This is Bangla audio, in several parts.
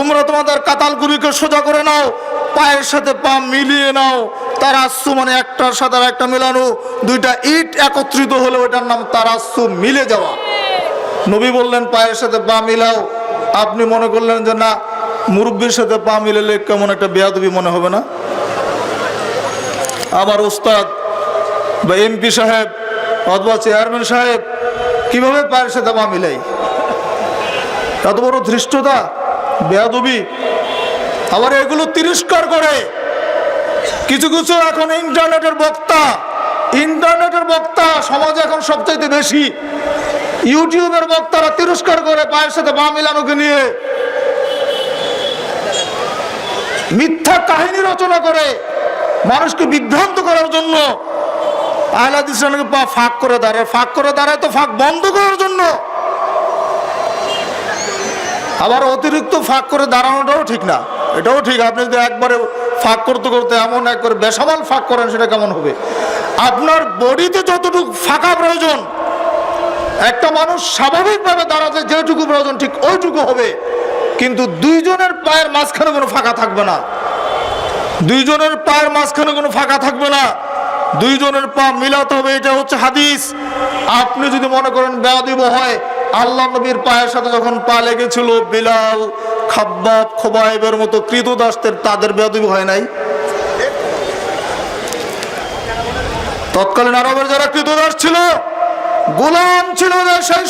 তোমরা তোমাদের কাতালগুলিকে সোজা করে নাও, পায়ের সাথে পা মিলিয়ে নাও। তারাসসু মানে একটার সাথে একটা মেলানো, দুইটা ইট একত্রিত হলে ওটার নাম তারাসসু, মিলে যাওয়া। নবী বললেন পায়ের সাথে পা মিলাও। আপনি মনে করলেন যে না, মুরব্বির সাথে পা মিলালে কেমন একটা বেয়াদবি মনে হবে না? আমার ওস্তাদ বা এমপি সাহেব অথবা চেয়ারম্যান সাহেব কিভাবে পায়ের সাথে পা মিলাই? এত বড় ধৃষ্টতা, বেয়াদবি। আবার এগুলো তিরস্কার করে কিছু কিছু এখন ইন্টারনেটের বক্তা সমাজে এখন সবচাইতে বেশি। ইউটিউবের বক্তারা তিরস্কার করে পায়ের সাথে পা মিলানোকে নিয়ে, মিথ্যা কাহিনী রচনা করে মানুষকে বিভ্রান্ত করার জন্য। আহলে হাদিস নাকি পা ফাঁক করে দাঁড়ায় তো ফাঁক বন্ধ করার জন্য। আবার অতিরিক্ত ফাঁক করে দাঁড়ানোটাও ঠিক না, এটাও ঠিক। আপনি যদি একবারে ফাঁক করতে করতে এমন একবারে বেসামাল ফাঁক করেন, সেটা কেমন হবে? আপনার বডিতে যতটুকু ফাঁকা প্রয়োজন, একটা মানুষ স্বাভাবিকভাবে দাঁড়াতে যেটুকু প্রয়োজন ঠিক ওইটুকু হবে, কিন্তু দুইজনের পায়ের মাঝখানে কোনো ফাঁকা থাকবে না। দুইজনের পায়ের মাঝখানে কোনো ফাঁকা থাকবে না, দুইজনের পা মিলাতে হবে। এটা হচ্ছে হাদিস। আপনি যদি মনে করেন বেয়াদবি হয়, আল্লাহ নবীর পায়ের সাথে যখন পা লেগেছিল বিলাল, খাব্বাব, খোবাইবের মতো কৃতদাসদের, তাদের বেয়াদবি হয় নাই? তৎকালীন আরবের যারা কৃতদাস ছিল, গোলাম ছিল, যে সেই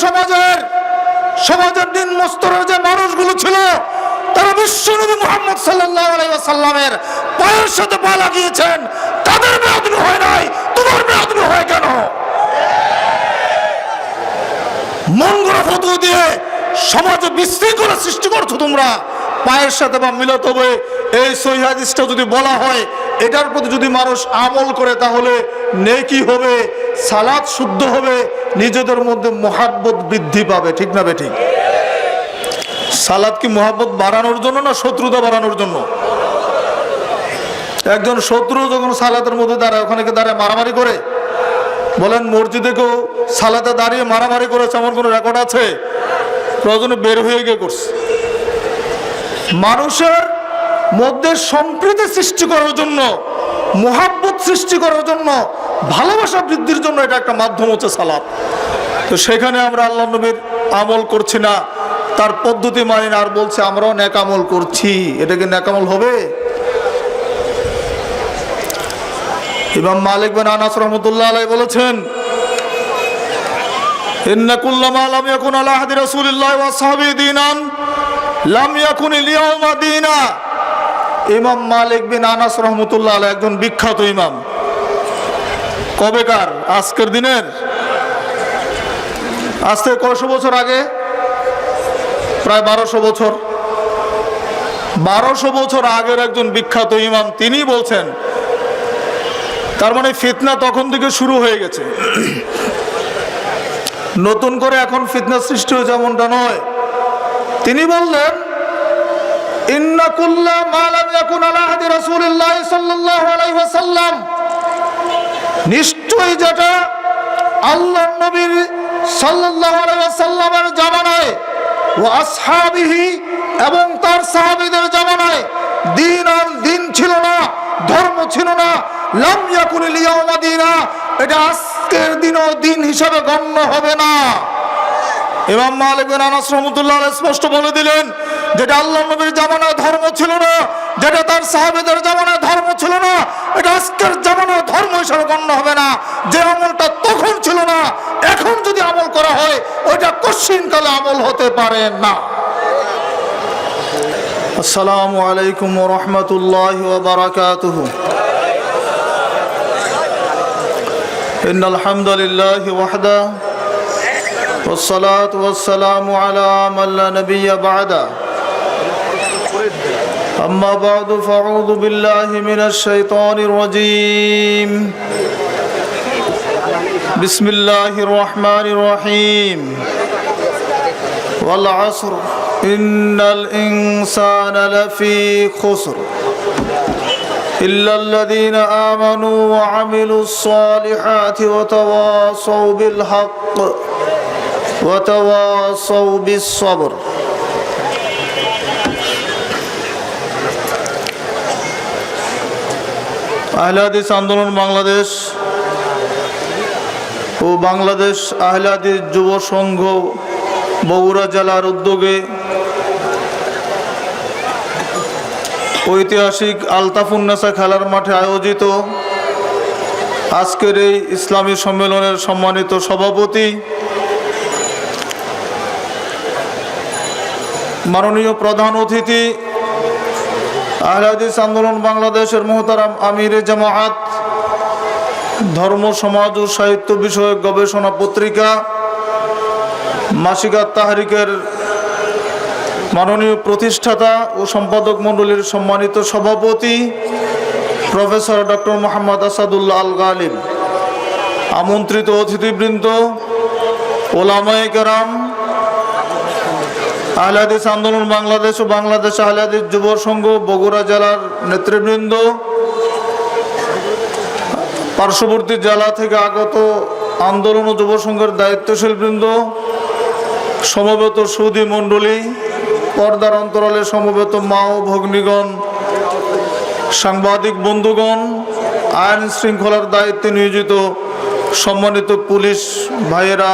সমাজের নিম্ন স্তরের যে মানুষগুলো ছিল, তারা বিশ্বনবী মুহাম্মদ সাল্লাল্লাহু আলাইহি ওয়াসাল্লামের পায়ের সাথে পা লাগিয়েছেন। তাদের বেয়াদবি হয় নাই, তোমার বেয়াদবি হয় কেন? মন গড়া ফতোয়া দিয়ে সমাজে বিশৃঙ্খলা সৃষ্টি করছো তোমরা। পায়ের সাথে বা মিলাতে হবে, এই সহিহ হাদিসটা যদি বলা হয়, এটার প্রতি যদি মানুষ আমল করে, তাহলে নেকি হবে, সালাত শুদ্ধ হবে, নিজেদের মধ্যে মুহাব্বত বৃদ্ধি পাবে। ঠিক না বেঠিক? সালাত কি মুহাব্বত বাড়ানোর জন্য না শত্রুতা বাড়ানোর জন্য? একজন শত্রু যখন সালাতের মধ্যে দাঁড়ায়, ওখানে কি দাঁড়ায় মারামারি করে? বলেন মসজিদে কেউ সালাতে দাঁড়িয়ে মারামারি করেছে এমন কোনো রেকর্ড আছে? প্রয়োজনে বের হয়ে গিয়ে করছে। মানুষের মধ্যে সম্প্রীতি সৃষ্টি করার জন্য, মুহাব্বত সৃষ্টি করার জন্য, ভালোবাসা বৃদ্ধির জন্য এটা একটা মাধ্যম হচ্ছে সালাত। তো সেখানে আমরা আল্লাহ নবীর আমল করছি না, তার পদ্ধতি মানি না, আর বলছে আমরাও নেক আমল করছি। এটা কি নেক আমল হবে? ইমাম মালিক বিন আনাস রাহমাতুল্লাহ আলাইহি বলেছেন, ইন্না কুল্লামা লাম ইয়াকুন আলা আহদি রাসূলিল্লাহি ওয়া আসহাবিহি দীনান লাম ইয়াকুন আল-ইয়াওমা দীনা। ইমাম মালিক বিন আনাস রাহমাতুল্লাহ আলাইহি একজন বিখ্যাত ইমাম। কবেকার? আজকের দিনের, আজ থেকে কয়শো বছর আগে? প্রায় 1200 বছর। 1200 বছর আগের একজন বিখ্যাত ইমাম, তিনি বলছেন, তার মানে ফিতনা তখন থেকে শুরু হয়ে গেছে, নতুন করে এখন ফিতনা সৃষ্টি হয়েছে এমনটা নয়। তিনি বললেন, ইন্না কুল্লা মা লাম ইয়াকুন আলা আহদি রাসূলিল্লাহি সাল্লাল্লাহু আলাইহি ওয়াসাল্লাম, নিশ্চয়ই যেটা আল্লাহর নবীর সাল্লাল্লাহু আলাইহি ওয়াসাল্লামের জামানায়, ওয়া আসহাবিহি এবং তার সাহাবীদের জামানায়, দিন ছিল না, ধর্ম ছিল না, লাম ইয়াকুনিল ইয়াওমা দীনা, এটা আজকের দিনও দিন হিসাবে গণ্য হবে না। ইমাম মালিক বিন আনাস রাহমাতুল্লাহ আলাইহি স্পষ্ট বলে দিলেন, যেটা আল্লাহর নবীর জামানায় ধর্ম ছিল না, যেটা তার সাহাবীদের জামানায় ধর্ম ছিল না, এটা আজকের জামানায় ধর্ম হিসাবে গণ্য হবে না। যে আমলটা তখন ছিল না, এখন যদি আমল করা হয়, ওইটা কশিনকালে আমল হতে পারে না। আসসালামু আলাইকুম ওয়া রাহমাতুল্লাহি ওয়া বারাকাতুহু। ইন্নাল হামদুলিল্লাহি ওয়াহদা والصلاة والسلام على من لا نبي بعده أما بعد فأعوذ بالله من الشيطان الرجيم بسم الله الرحمن الرحيم والعصر إن الإنسان لفي خسر إلا الذين آمنوا وعملوا الصالحات وتواصوا بالحق وتواصوا بالصبر আহলে হাদিস আন্দোলন বাংলাদেশ ও বাংলাদেশ আহলে হাদিস যুব সংঘ বগুড়া জেলার উদ্যোগে ঐতিহাসিক আলতাফুন্নেসা খেলার মাঠে আয়োজিত আজকের এই ইসলামী সম্মেলনের সম্মানিত সভাপতি মাননীয় প্রধান অতিথি আহলে হাদিস আন্দোলন বাংলাদেশের মোহতারাম আমিরে জামাআত ধর্ম সমাজ ও সাহিত্য বিষয়ক গবেষণা পত্রিকা মাসিকা তাহরিকের মাননীয় প্রতিষ্ঠাতা ও সম্পাদক মণ্ডলীর সম্মানিত সভাপতি প্রফেসর ডক্টর মোহাম্মদ আসাদুল্লাহ আল গালিব, আমন্ত্রিত অতিথিবৃন্দ, ওলামায়ে কেরাম, আহলে হাদিস আন্দোলন বাংলাদেশ ও বাংলাদেশ আহলে হাদিস যুব সংঘ বগুড়া জেলার নেতৃবৃন্দ, পার্শ্ববর্তী জেলা থেকে আগত আন্দোলন ও যুব সংঘের দায়িত্বশীল বৃন্দ, সমবেত সুধী মণ্ডলী, পর্দার অন্তরালে সমবেত মা ও ভগ্নীগণ, সাংবাদিক বন্ধুগণ, আইন শৃঙ্খলার দায়িত্বে নিয়োজিত সম্মানিত পুলিশ ভাইয়েরা,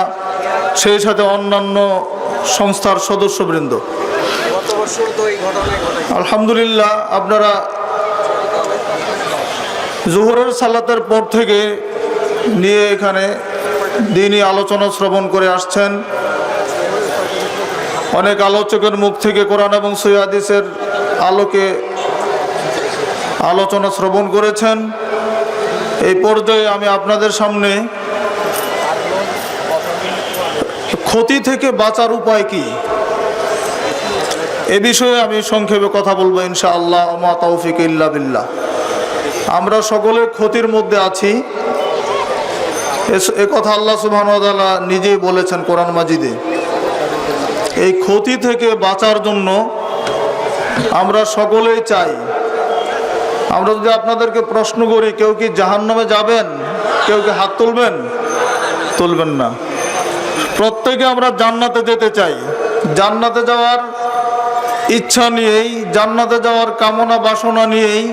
সেই সাথে অন্যান্য সংস্থার সদস্যবৃন্দ, আলহামদুলিল্লাহ আপনারা জোহরের সালাতের পর থেকে নিয়ে এখানে দিনই আলোচনা শ্রবণ করে আসছেন। অনেক আলোচকের মুখ থেকে কোরআন এবং সহিহ হাদিসের আলোকে আলোচনা শ্রবণ করেছেন। এই পর্যায়ে আমি আপনাদের সামনে ক্ষতি থেকে বাঁচার উপায় কি এ বিষয়ে আমি সংক্ষেপে কথা বলবো ইনশাআল্লাহ। ওমা তাওফিক ইল্লা বিল্লাহ। আমরা সকলে ক্ষতির মধ্যে আছি, এ কথা আল্লাহ সুবহানাহু ওয়া তাআলা নিজেই বলেছেন কোরআন মাজিদে। এই ক্ষতি থেকে বাঁচার জন্য আমরা সকলেই চাই। আমরা যদি আপনাদেরকে প্রশ্ন করি, কেউ কি জাহান্নামে যাবেন? কেউ কি হাত তুলবেন? তুলবেন না। প্রত্যেকে আমরা জান্নাতে যেতে চাই। জান্নাতে যাওয়ার ইচ্ছা নিয়েই, জান্নাতে যাওয়ার কামনা বাসনা নিয়েই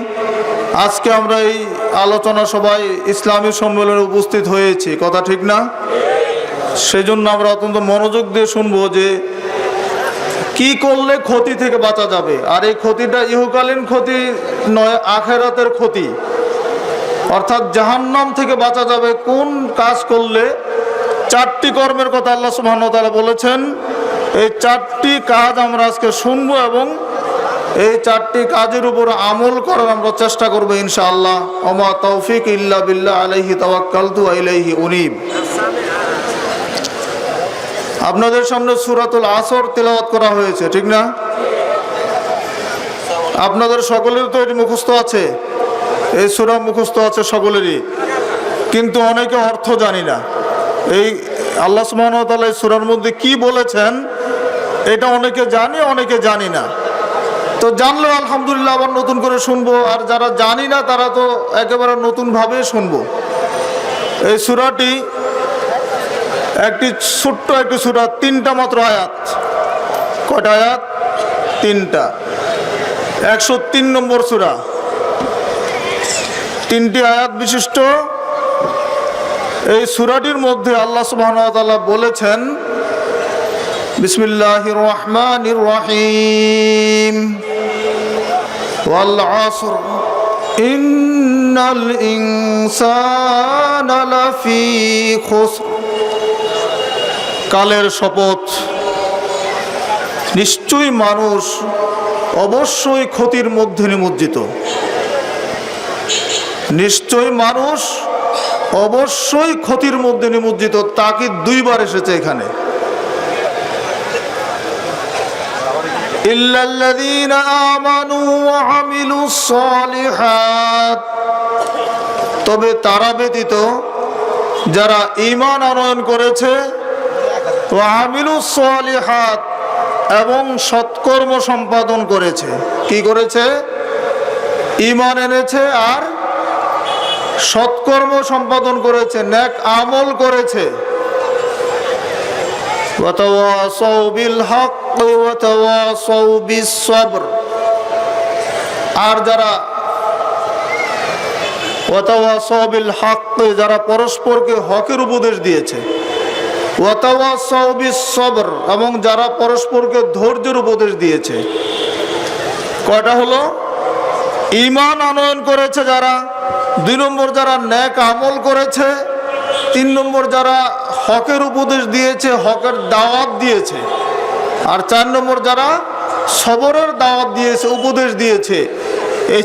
আজকে আমরা এই আলোচনা সভায় ইসলামী সম্মেলনে উপস্থিত হয়েছি, কথা ঠিক না? সেজন্য আমরা অত্যন্ত মনোযোগ দিয়ে শুনবো যে কি করলে ক্ষতি থেকে বাঁচা যাবে। আর এই ক্ষতিটা ইহকালীন ক্ষতি নয়, আখেরাতের ক্ষতি, অর্থাৎ জাহান্নাম থেকে বাঁচা যাবে কোন কাজ করলে। চারটি কর্মের কথা আল্লাহ সুবহানাহু ওয়া তাআলা বলেছেন। এই চারটি কাজ আমরা আজকে শুনবো এবং এই চারটি কাজের উপর আমল করার আমরা চেষ্টা করবো ইনশাআল্লাহ। ওমা তাওফিক ইল্লা বিল্লাহ, আলাইহি তাওয়াক্কালতু ওয়া ইলাইহি উনীব। আপনাদের সামনে সূরাতুল আসর তেলাওয়াত করা হয়েছে, ঠিক না? আপনাদের সকলের তো এটি মুখস্থ আছে, এই সূরা মুখস্থ আছে সকলেরই, কিন্তু অনেকে অর্থ জানি না। এই আল্লাহ সুবহানাহু ওয়া তাআলা এই সূরার মধ্যে কি বলেছেন এটা অনেকে জানি, অনেকে জানি না। তো জানলে আলহামদুলিল্লাহ আবার নতুন করে শুনবো, আর যারা জানি না তারা তো একেবারে নতুনভাবে শুনবো। এই সূরাটি একটি ছোট্ট একটি সূরা, 3টা মাত্র আয়াত। কয়টা আয়াত? 3টা। 103 নম্বর সূরা, 3টি আয়াত বিশিষ্ট এই সূরাটির মধ্যে আল্লাহ সুবহানাহু ওয়া তাআলা বলেছেন, বিসমিল্লাহির রহমানির রহিম, ওয়াল আসর ইন্নাল ইনসানা লাফি খুসর। কালের শপথ, নিশ্চয়ই মানুষ অবশ্যই ক্ষতির মধ্যে নিমজ্জিত। নিশ্চয়ই মানুষ অবশ্যই ক্ষতির মধ্যে নিমজ্জিত। তাকিদ 2বার এসেছে এখানে। ইল্লাল্লাযীনা আমানু ওয়া আমিলুস সালিহাত, তবে তারা ব্যতীত যারা ঈমান আনয়ন করেছে, ওয়া আমিলুস সালিহাত, এবং সৎকর্ম সম্পাদন করেছে। কি করেছে? ঈমান এনেছে আর সৎকর্ম সম্পাদন করেছে, নেক আমল করেছে। ওয়া তাওয়াসাউ বিল হক ওয়া তাওয়াসাউ বিস সবর, আর যারা ওয়াতাওয়াসাউ বিল হক, যারা পরস্পরকে হকের উপদেশ দিয়েছে। ওয়াতাওয়াসাউ বিস সবর, এবং যারা পরস্পরকে ধৈর্যের উপদেশ দিয়েছে। কয়টা হলো? ঈমান আনয়ন করেছে যারা, 2 নম্বর যারা নেক আমল করেছে, 3 নম্বর যারা হকের উপদেশ দিয়েছে, হকের দাওয়াত দিয়েছে, আর 4 নম্বর যারা সবরের দাওয়াত দিয়েছে, উপদেশ দিয়েছে। এই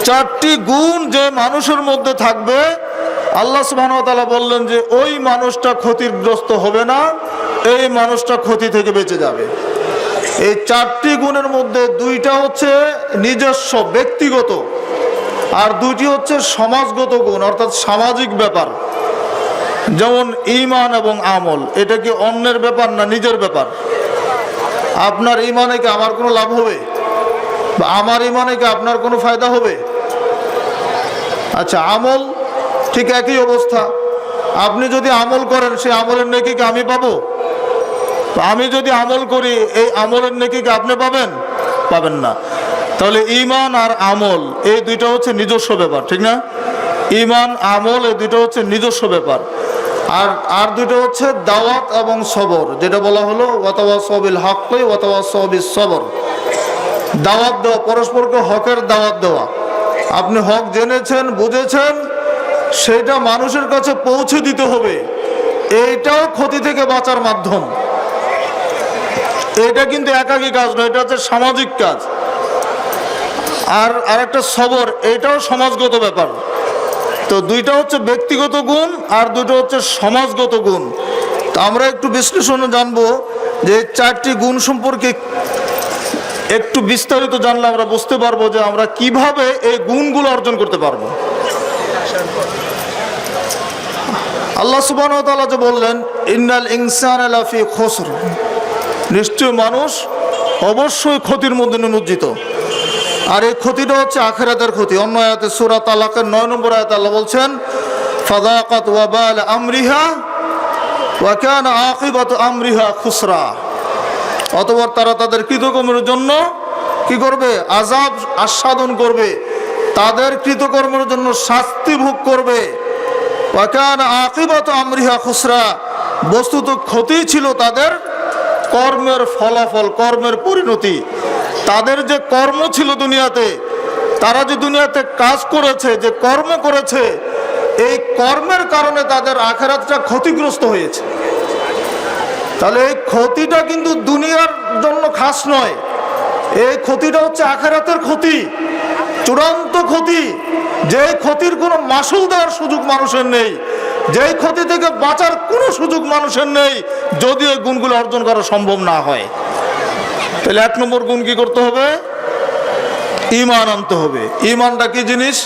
4টি গুণ যে মানুষের মধ্যে থাকবে, আল্লাহ সুবহানাহু ওয়া তাআলা বললেন যে ওই মানুষটা ক্ষতিগ্রস্ত হবে না, এই মানুষটা ক্ষতি থেকে বেঁচে যাবে। এই 4টি গুণের মধ্যে 2টা হচ্ছে নিজস্ব ব্যক্তিগত, আর 2টি হচ্ছে সমাজগত গুণ, অর্থাৎ সামাজিক ব্যাপার। যেমন ঈমান এবং আমল, এটা কি অন্যের ব্যাপার না নিজের ব্যাপার? আপনার ঈমানে কি আমার কোনো লাভ হবে? বা আমার ঈমানে কি আপনার কোনো ফায়দা হবে? আচ্ছা, আমল ঠিক একই অবস্থা। আপনি যদি আমল করেন, সেই আমলের নেকি কি আমি পাবো? আমি যদি আমল করি, এই আমলের নেকি কি আপনি পাবেন? পাবেন না। তাহলে ঈমান আর আমল এই 2টা হচ্ছে নিজস্ব ব্যাপার, ঠিক না? ঈমান আমল এই 2টা হচ্ছে নিজস্ব ব্যাপার। আর 2টা হচ্ছে দাওয়াত এবং সবর, যেটা বলা হলো ওয়াতাওয়াসাউ বিল হক ওয়াতাওয়াসাউ বিস সবর। দাওয়াত দেওয়া, পরস্পরকে হকের দাওয়াত দেওয়া। আপনি হক জেনেছেন, বুঝেছেন, সেটা মানুষের কাছে পৌঁছে দিতে হবে। এইটাও ক্ষতি থেকে বাঁচার মাধ্যম। এটা কিন্তু একাকী কাজ নয়, এটা হচ্ছে সামাজিক কাজ। আর আরেকটা সবর, এটাও সমাজগত ব্যাপার। তো 2টা হচ্ছে ব্যক্তিগত গুণ, আর 2টা হচ্ছে সমাজগত গুণ। তো আমরা একটু বিশ্লেষণে জানবো যে 4টি গুণ সম্পর্কে একটু বিস্তারিত জানলে আমরা বুঝতে পারবো যে আমরা কিভাবে এই গুণগুলো অর্জন করতে পারবো। আল্লাহ সুবহানাহু ওয়া তাআলা যে বললেন, ইন্নাল ইনসানা লাফি খুসর, নিশ্চয় মানুষ অবশ্যই ক্ষতির মধ্যে নিমজ্জিত। আর এই ক্ষতিটা হচ্ছে আখিরাতের ক্ষতি। অন্য আয়াতে সূরা তালাকের 9 নম্বর আয়াতে আল্লাহ বলছেন, ফাযাকাত ওয়াবাল আমরিহা ওয়া কানা আকিবাতু আমরিহা খুসরা। অতঃপর তারা তাদের কৃতকর্মের জন্য কি করবে? আযাব আস্বাদন করবে, তাদের কৃতকর্মের জন্য শাস্তি ভোগ করবে। ওয়া কানা আকিবাতু আমরিহা খুসরা, বস্তুত ক্ষতি ছিল তাদের কর্মের ফলাফল, কর্মের পরিণতি। তাদের যে কর্ম ছিল দুনিয়াতে, তারা যে দুনিয়াতে কাজ করেছে, যে কর্ম করেছে, এই কর্মের কারণে তাদের আখিরাতটা ক্ষতিগ্রস্ত হয়েছে। তাহলে এই ক্ষতিটা কিন্তু দুনিয়ার জন্য খাস নয়, এই ক্ষতিটা হচ্ছে আখিরাতের ক্ষতি, চূড়ান্ত ক্ষতি। যে ক্ষতির কোনো মাসুল দেওয়ার সুযোগ মানুষের নেই, যেই ক্ষতি থেকে বাঁচার কোনো সুযোগ মানুষের নেই, যদি এই গুণগুলো অর্জন করা সম্ভব না হয়। তাহলে 1 নম্বর গুণ কি করতে হবে? ঈমান আনতে হবে। ঈমানটা কি জিনিস?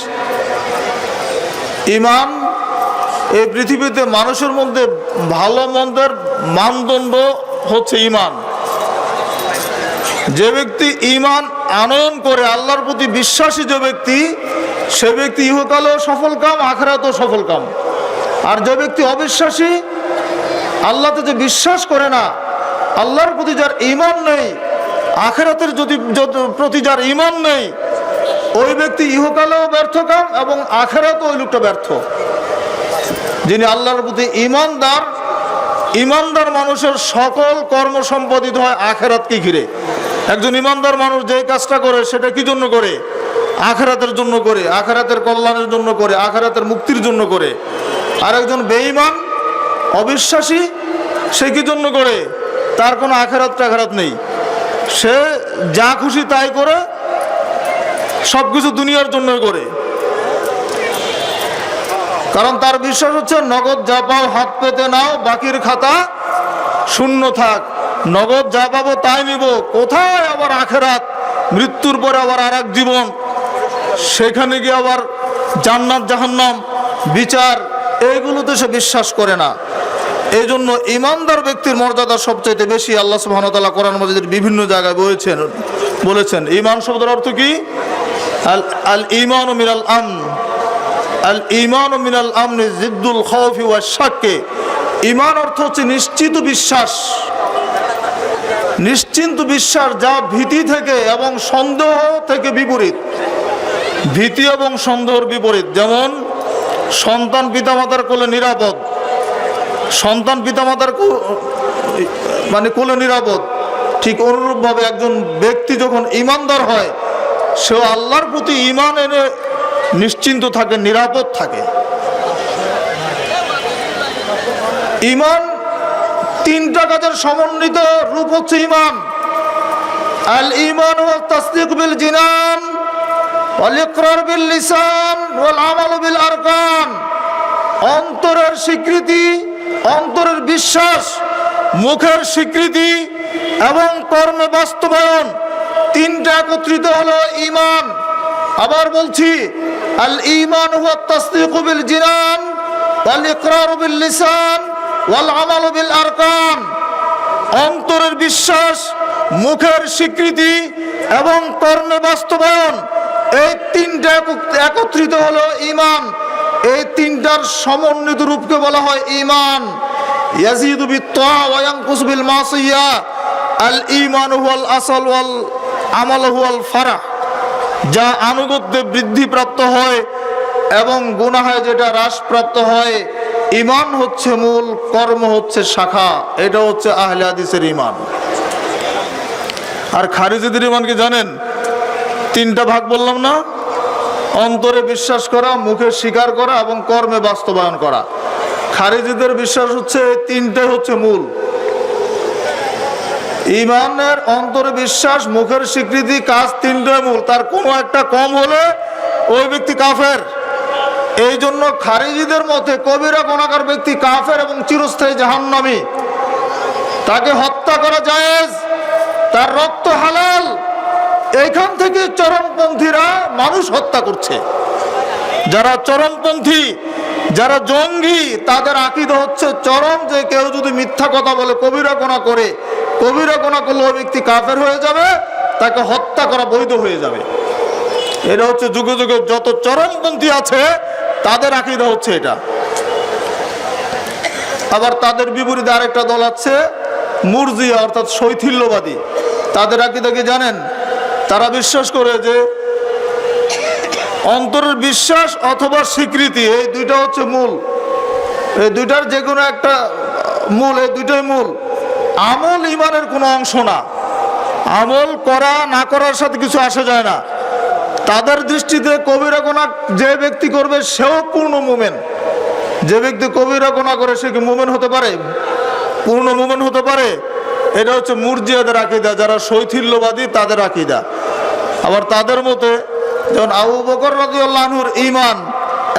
ঈমান এই পৃথিবীতে মানুষের মধ্যে ভালো মন্দের মানদণ্ড হচ্ছে ঈমান। যে ব্যক্তি ঈমান আনয়ন করে, আল্লাহর প্রতি বিশ্বাসী যে ব্যক্তি, সে ব্যক্তি ইহকালেও সফল কাম, আখিরাতেও সফল কাম। আর যে ব্যক্তি অবিশ্বাসী, আল্লাহতে যে বিশ্বাস করে না, আল্লাহর প্রতি যার ঈমান নেই, আখিরাতের প্রতি যার ঈমান নেই, ওই ব্যক্তি ইহকালেও ব্যর্থ কাম এবং আখিরাতেও ওই লোকটা ব্যর্থ। যিনি আল্লাহর প্রতি ঈমানদার মানুষের সকল কর্ম সম্পাদিত হয় আখিরাতকে ঘিরে। একজন ঈমানদার মানুষ যে কাজটা করে, সেটা কি জন্য করে? আখিরাতের জন্য করে, আখিরাতের কল্যাণের জন্য করে, আখিরাতের মুক্তির জন্য করে। আর একজন বেঈমান অবিশ্বাসী, সে কি জন্য করে? তার কোনো আখিরাত নেই, সে যা খুশি তাই করে, সবকিছু দুনিয়ার জন্য করে। কারণ তার বিশ্বাস হচ্ছে নগদ যা পাও হাত পেতে নাও, বাকির খাতা শূন্য থাক। নগদ যা পাবো তাই নিব, কোথায় আবার আখিরাত, মৃত্যুর পরে আবার আর এক জীবন, সেখানে গিয়ে আবার জান্নাত জাহান্নাম বিচার, এইগুলোতে সে বিশ্বাস করে না। এই জন্য ঈমানদার ব্যক্তির মর্যাদা সবচাইতে বেশি। আল্লাহ সুবহানাহু ওয়া তাআলা কোরআন মাজিদের বিভিন্ন জায়গায় বলেছেন ঈমান শব্দের অর্থ কি? আল ঈমানু মিনাল আমন, আল ঈমানু মিনাল আমনি জিদ্দুল খাউফি ওয়াশ শাক্কি। ঈমান অর্থ হচ্ছে নিশ্চিত বিশ্বাস, নিশ্চিন্ত বিশ্বাস, যা ভীতি থেকে এবং সন্দেহ থেকে বিপরীত। ভীতি এবং সন্দেহের বিপরীত। যেমন সন্তান পিতামাতার কোলে নিরাপদ, সন্তান পিতামাতার মানে কোলে নিরাপদ, ঠিক অনুরূপভাবে একজন ব্যক্তি যখন ঈমানদার হয় সে আল্লাহর প্রতি ঈমান এনে নিশ্চিন্ত থাকে, নিরাপদ থাকে। ঈমান তিনটা কাজের সমন্বিত রূপ হচ্ছে ঈমান। আল ঈমান ওয়া তাসদীক বিল জিনান ওয়াল ইকরার বিল লিসান ওয়াল আমাল বিল আরকান। অন্তরের স্বীকৃতি, অন্তরের বিশ্বাস, মুখের স্বীকৃতি এবং কর্মে বাস্তবায়ন, তিনটা একত্রিত হলো ঈমান। আবার বলছি, আল ঈমান ওয়া তাসদীক বিল জিনান ওয়াল ইকরার বিল লিসান ওয়াল আমাল বিল আরকান। অন্তরের বিশ্বাস, মুখের স্বীকৃতি এবং কর্মে বাস্তবায়ন, এই তিনটা একত্রিত হলো ঈমান। এই তিনটার সমন্বিত রূপকে বলা হয় ঈমান। ইয়াজিদু বিত-তাআ ওয়া ইয়ানকুসু বিল মাসিয়া। আল ঈমান হুয়াল আসল ওয়াল আমাল হুয়াল ফারাহ। যা আনুগত্যে বৃদ্ধি প্রাপ্ত হয় এবং গুনাহে যেটা হ্রাস প্রাপ্ত হয়। ঈমান হচ্ছে মূল, কর্ম হচ্ছে শাখা। এটা হচ্ছে আহলে হাদিসের ঈমান। আর খারিজিদের ঈমান কি জানেন? তিনটা ভাগ বললাম না? অন্তরে বিশ্বাস করা, মুখে স্বীকার করা এবং কর্মে বাস্তবায়ন করা। খারিজিদের বিশ্বাস হচ্ছে এই তিনটাই হচ্ছে মূল। ঈমানের অন্তরে বিশ্বাস, মুখের স্বীকৃতি, কাজ, তিনটাই মূল। তার কোনো একটা কম হলে ওই ব্যক্তি কাফের। এই জন্য খারিজিদের মতে কবিরা গুনাহগার ব্যক্তি কাফের এবং চিরস্থায়ী জাহান্নামী। তাকে হত্যা করা জায়েজ, তার রক্ত হালাল। এইখান থেকে চরমপন্থীরা মানুষ হত্যা করছে। যারা চরমপন্থী, যারা জঙ্গি, তাদের আকীদা হচ্ছে চরম, যে কেউ যদি মিথ্যা কথা বলে, কবিরা গুনাহ করে, কবিরা গুনাহ করলে ওই ব্যক্তি কাফের হয়ে যাবে, তাকে হত্যা করা বৈধ হয়ে যাবে। এটা হচ্ছে যুগে যুগে যত চরমপন্থী আছে তাদের আকীদা হচ্ছে এটা। আবার তাদের বিপরীতে আরেকটা দল আছে মুরজিয়া, অর্থাৎ শৈথিল্যবাদী। তাদের আকীদা কি জানেন? তারা বিশ্বাস করে যে অন্তরের বিশ্বাস অথবা স্বীকৃতি, এই দুইটা হচ্ছে মূল। এই দুইটার যে কোনো একটা মূল, এই দুইটাই মূল। আমল ঈমানের কোনো অংশ না। আমল করা না করার সাথে কিছু আসে যায় না। তাদের দৃষ্টিতে কবিরা গুনাহ যে ব্যক্তি করবে সেও পূর্ণ মুমিন। যে ব্যক্তি কবিরা গুনাহ করে সে কি মুমিন হতে পারে? পূর্ণ মুমিন হতে পারে? এটা হচ্ছে মুরজিয়াদের আকীদা, যারা শৈথিল্যবাদী তাদের আকীদা। আবার তাদের মতে যেমন আবু বকর রাদিয়াল্লাহু আনহুর ঈমান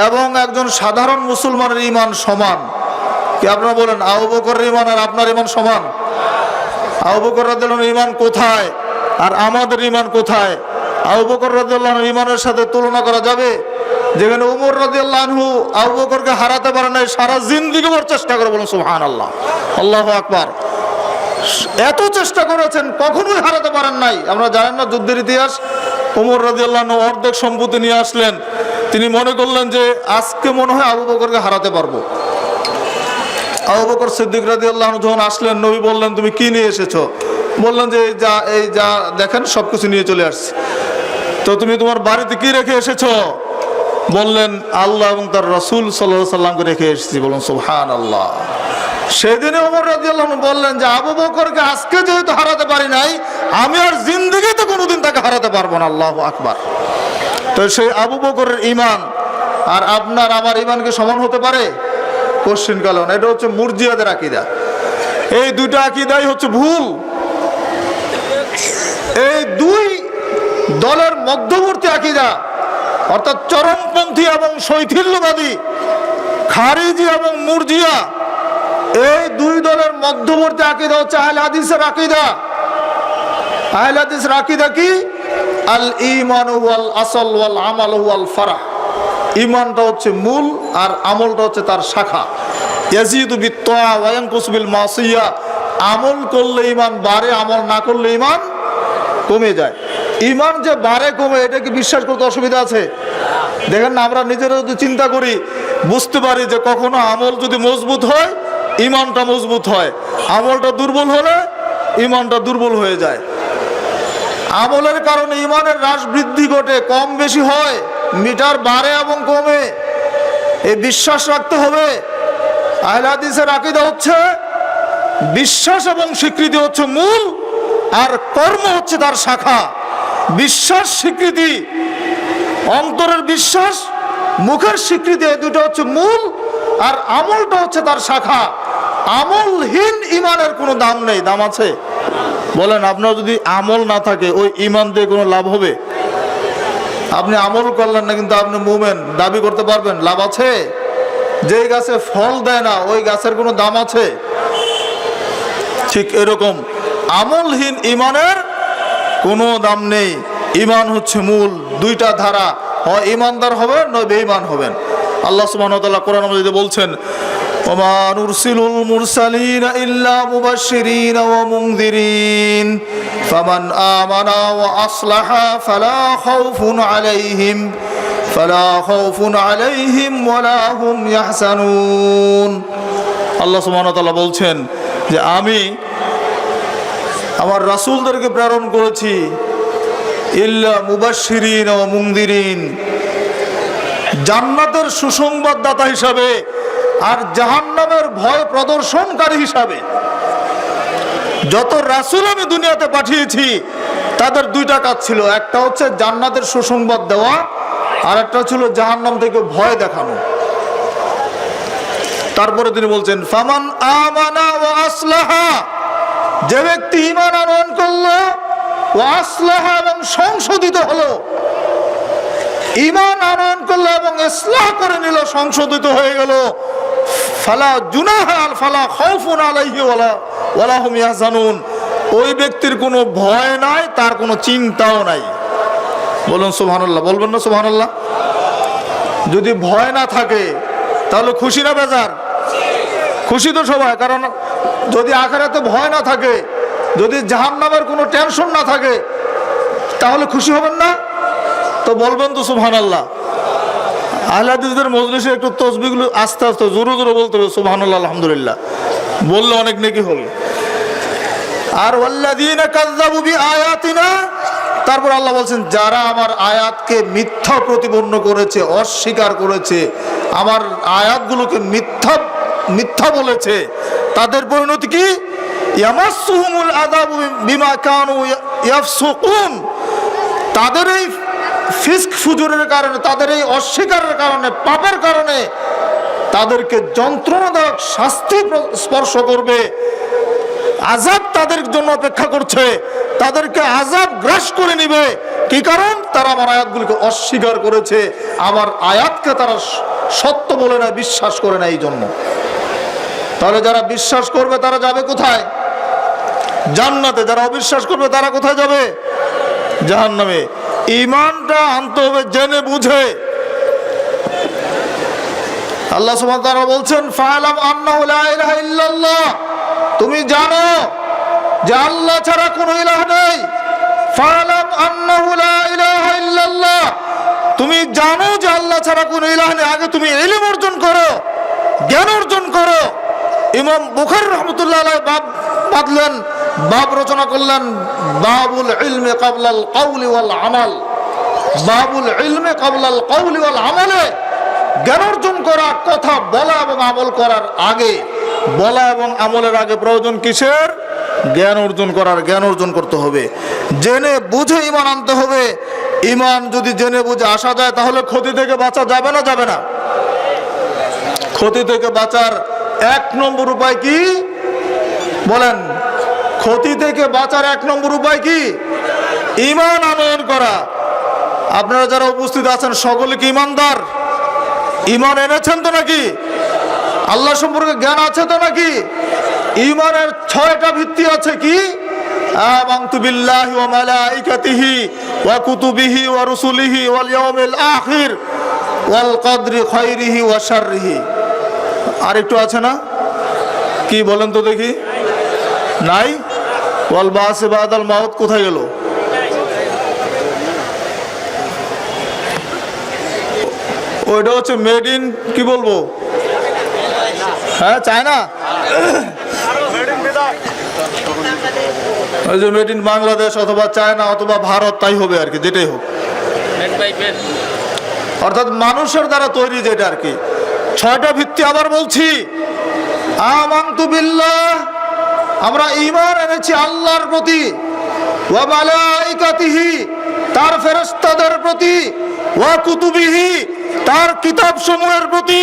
এবং একজন সাধারণ মুসলমানের ঈমান সমান। কি আপনারা বলেন আবু বকরের ঈমান আর আপনার ঈমান সমান? আবু বকর রাদিয়াল্লাহু আনহুর ঈমান কোথায় আর আমাদের ঈমান কোথায়? আবু বকর রাদিয়াল্লাহু আনহুর ঈমানের সাথে তুলনা করা যাবে? যেখানে ওমর রাদিয়াল্লাহু আনহু আবু বকরকে হারাতে পারে নাই, সারা জিন্দেগি ভর চেষ্টা করে, বলুন সুবহানাল্লাহ, আল্লাহু আকবার। এত চেষ্টা করেছেন, কখনোই হারাতে পারেন নাই। আমরা জানেন না যুদ্ধের ইতিহাস? ওমর রাদিয়াল্লাহু আনহু অর্ধেক সম্পত্তি নিয়ে আসলেন। তিনি মনে করলেন যে আজকে মনে হয় আবু বকরকে হারাতে পারবো। আবু বকর সিদ্দিক রাদিয়াল্লাহু আনহু যখন আসলেন, নবী বললেন তুমি কি নিয়ে এসেছো? বললেন যে এই যা দেখেন সবকিছু নিয়ে চলে আসছি। তো তুমি তোমার বাড়িতে কি রেখে এসেছো? বললেন আল্লাহ এবং তার রাসূল সাল্লাল্লাহু আলাইহি সাল্লামকে রেখে এসেছি। বলুন সুবহানাল্লাহ। সেদিনে ওমর রাদিয়াল্লাহু আনহু বললেন যে আবু বকরকে আজকে যেহেতু হারাতে পারি নাই, আমি আর জিন্দেগিতে কোনোদিন তাকে হারাতে পারবো না। আল্লাহু আকবার। তো সেই আবু বকরের ঈমান আর আপনার আমার ঈমানকে সমান হতে পারে? কোশ্চেন কাল। এটা হচ্ছে মুরজিয়াদের আকীদা। এই দুইটা আকীদাই হচ্ছে ভুল। এই দুই দলের মধ্যবর্তী আকীদা, অর্থাৎ চরমপন্থী এবং শৈথিল্যবাদী, খারিজি এবং মুরজিয়া, এই দুই দলের মধ্যবর্তী আকীদা হচ্ছে আহলে হাদিসের আকীদা। আহলে হাদিসের আকীদা কি? আল ঈমান ওয়াল আসল ওয়াল আমাল ওয়াল ফারাহ। ঈমানটা হচ্ছে মূল আর আমলটা হচ্ছে তার শাখা। ইয়াজিদু বিত-তাআ ওয়া ইয়ানকুসু বিল মাসিয়া। আমল করলে ঈমান বাড়ে, আমল না করলে ঈমান কমে যায়। ঈমান যে বাড়ে কমে, এটা কি বিশ্বাস করতে অসুবিধা আছে? দেখেন না, আমরা নিজেরা যদি চিন্তা করি বুঝতে পারি যে কখনো আমল যদি মজবুত হয় ঈমানটা মজবুত হয়, আমলটা দুর্বল হলে ঈমানটা দুর্বল হয়ে যায়। আমলের কারণে ঈমানের হ্রাস বৃদ্ধি ঘটে, কম বেশি হয়, মিটার বাড়ে এবং কমে। এই বিশ্বাস রাখতে হবে। আহলে হাদিসের আকীদা হচ্ছে বিশ্বাস এবং স্বীকৃতি হচ্ছে মূল, আর কর্ম হচ্ছে তার শাখা। বিশ্বাস স্বীকৃতি, অন্তরের বিশ্বাস মুখের স্বীকৃতি, এই দুটো হচ্ছে মূল, আর আমলটা হচ্ছে তার শাখা। আমলহীন ইমানের কোনো দাম নেই। দাম আছে? বলেন, আপনার যদি আমল না থাকে ওই ইমান দিয়ে কোনো লাভ হবে? আপনি আমল করলেন না কিন্তু আপনি মুমিন দাবি করতে পারবেন? লাভ আছে? যেই গাছে ফল দেয় না ওই গাছের কোনো দাম আছে? ঠিক এরকম আমলহীন ইমানের কোনো দাম নেই। ইমান হচ্ছে মূল। দুইটা ধারা, হয় ইমানদার হবেন নয় বেঈমান হবেন। আল্লাহ সুবহানাহু ওয়া তাআলা কোরআন মাজিদে বলছেন, ওমা নুরসিলুল মুরসালিনা ইল্লা মুবাশশিরিনা ওয়া মুনযিরিন ফামান আমানা ওয়া আসলাহা ফালা খাউফুন আলাইহিম ওয়ালা হুম ইয়াহজানুন। আল্লাহ সুবহানাহু ওয়া তাআলা বলছেন যে আমি আমার রাসূলদেরকে প্রেরণ করেছি ইল্লা মুবাশশিরিন ওয়া মুনযিরিন, জান্নাতের সুসংবাদদাতা হিসাবে আর জাহান্নামের ভয় প্রদর্শনকারী হিসাবে। যত রাসূল আমি দুনিয়াতে পাঠিয়েছি তাদের দুইটা কাজ ছিল, একটা হচ্ছে জান্নাতের সুসংবাদ দেওয়া, আর একটা ছিল জাহান্নাম থেকে ভয় দেখানো। তারপরে তিনি বলছেন ফামান আমানা ওয়া আসলাহা, যে ব্যক্তি ঈমান আনয়ন করলো, ওয়া আসলাহা এবং সংশোধিত হলো, ঈমান আনয়ন করলো এবং ইসলাহ করে নিল, সংশোধিত হয়ে গেল, ফালা জুনাহা ফালা খাউফুন আলাইহি ওয়ালা হুম ইয়াহজানুন, ওই ব্যক্তির কোনো ভয় নাই, তার কোনো চিন্তাও নাই। বলুন সুবহানাল্লাহ। বলবেন না সুবহানাল্লাহ? যদি ভয় না থাকে তাহলে খুশি না বেজার? খুশি তো সবাই, কারণ যদি আখিরাতে ভয় না থাকে, যদি জাহান্নামের কোনো টেনশন না থাকে তাহলে খুশি হবেন না? তো বলবেন তো সুবহানাল্লাহ। আহলে হাদিসদের মজলিসে একটু তাসবিহগুলো আস্তে আস্তে জোরে জোরে বলতে হবে সুবহানাল্লাহ আলহামদুলিল্লাহ, বললে অনেক নেকি হবে। আর ওয়াল্লাযীনা কাযযাবু বিআয়াতিনা, তারপর আল্লাহ বলছেন যারা আমার আয়াতকে মিথ্যা প্রতিপন্ন করেছে, অস্বীকার করেছে, আমার আয়াতগুলোকে মিথ্যা বলেছে, তাদের পরিণতি কি? ইয়ামাসসুহুমুল আযাবু বিমা কানু ইয়াফসুকুন, তাদের এই ফিস্ক ফুজুরের কারণে, তাদের এই অস্বীকারের কারণে, পাপের কারণে তাদেরকে যন্ত্রণাদায়ক শাস্তি স্পর্শ করবে। আযাব তাদের জন্য অপেক্ষা করছে, তাদেরকে আযাব গ্রাস করে নিবে। কি কারণ? তারা আমার আয়াতগুলোকে অস্বীকার করেছে, আমার আয়াতকে তারা সত্য বলে না, বিশ্বাস করে না। এই জন্য তাহলে যারা বিশ্বাস করবে তারা যাবে কোথায়? জান্নাতে। যারা অবিশ্বাস করবে তারা কোথায় যাবে? জাহান্নামে। ঈমানটা আনতে হবে জেনে বুঝে। আল্লাহ সুবহানাহু ওয়া তাআলা বলছেন ফা'লাম আন্নাহু লা ইলাহা ইল্লাল্লাহ, তুমি জানো যে আল্লাহ ছাড়া কোনো ইলাহ নেই। ফা'লাম আন্নাহু লা ইলাহা ইল্লাল্লাহ, তুমি জানো যে আল্লাহ ছাড়া কোনো ইলাহ নেই। আগে তুমি ইলম অর্জন করো, জ্ঞান অর্জন করো। ইমাম বুখারী রাহমাতুল্লাহ আলাইহি বাদলেন, বাব রচনা করলেন বাবুল ইলমি ক্বাবলাল কাওলি ওয়াল আমাল। বাবুল ইলমি ক্বাবলাল কাওলি ওয়াল আমালে, জ্ঞান অর্জন করা, কথা বলা এবং আমল করার আগে, বলা এবং আমলের আগে প্রয়োজন কিসের? জ্ঞান অর্জন করার। জ্ঞান অর্জন করতে হবে, জেনে বুঝে ঈমান আনতে হবে। ঈমান যদি জেনে বুঝে আসা যায় তাহলে ক্ষতি থেকে বাঁচা যাবে না? যাবে না? ক্ষতি থেকে বাঁচার এক নম্বর উপায় কি বলেন? ক্ষতি থেকে বাঁচার এক নম্বর উপায় কি? ঈমান আনয়ন করা। আপনারা যারা উপস্থিত আছেন সকলে কি ঈমানদার? ঈমান এনেছেন তো নাকি? আল্লাহ সম্পর্কে জ্ঞান আছে তো নাকি? ঈমানের 6টা ভিত্তি আছে। কি? আমানতু বিল্লাহি ওয়া মালাইকাতিহি ওয়া কুতুবিহি ওয়া রুসুলিহি ওয়াল ইয়াউমিল আখির ওয়াল কদরি খায়রিহি ওয়া শাররিহি। আর একটু আছে না? কি বলেন তো দেখি? নাই? ওয়াল বাসি বাদাল মাউত কোথায় গেল? ওইটা হচ্ছে মেড ইন, কি বলবো, হ্যাঁ চায়না, ওই যে মেড ইন বাংলাদেশ অথবা চায়না অথবা ভারত, তাই হবে আর কি, যেটাই হোক, অর্থাৎ মানুষের দ্বারা তৈরি যেটা আর কি। ছয়টা ভিত্তি আবার বলছি। আমানতু বিল্লাহ, আমরা ঈমান এনেছি আল্লাহর প্রতি, ওয়া মালাইকাতিহি, তার ফেরেশতাদের প্রতি, ওয়া কুতুবিহি, তার কিতাব সমূহের প্রতি,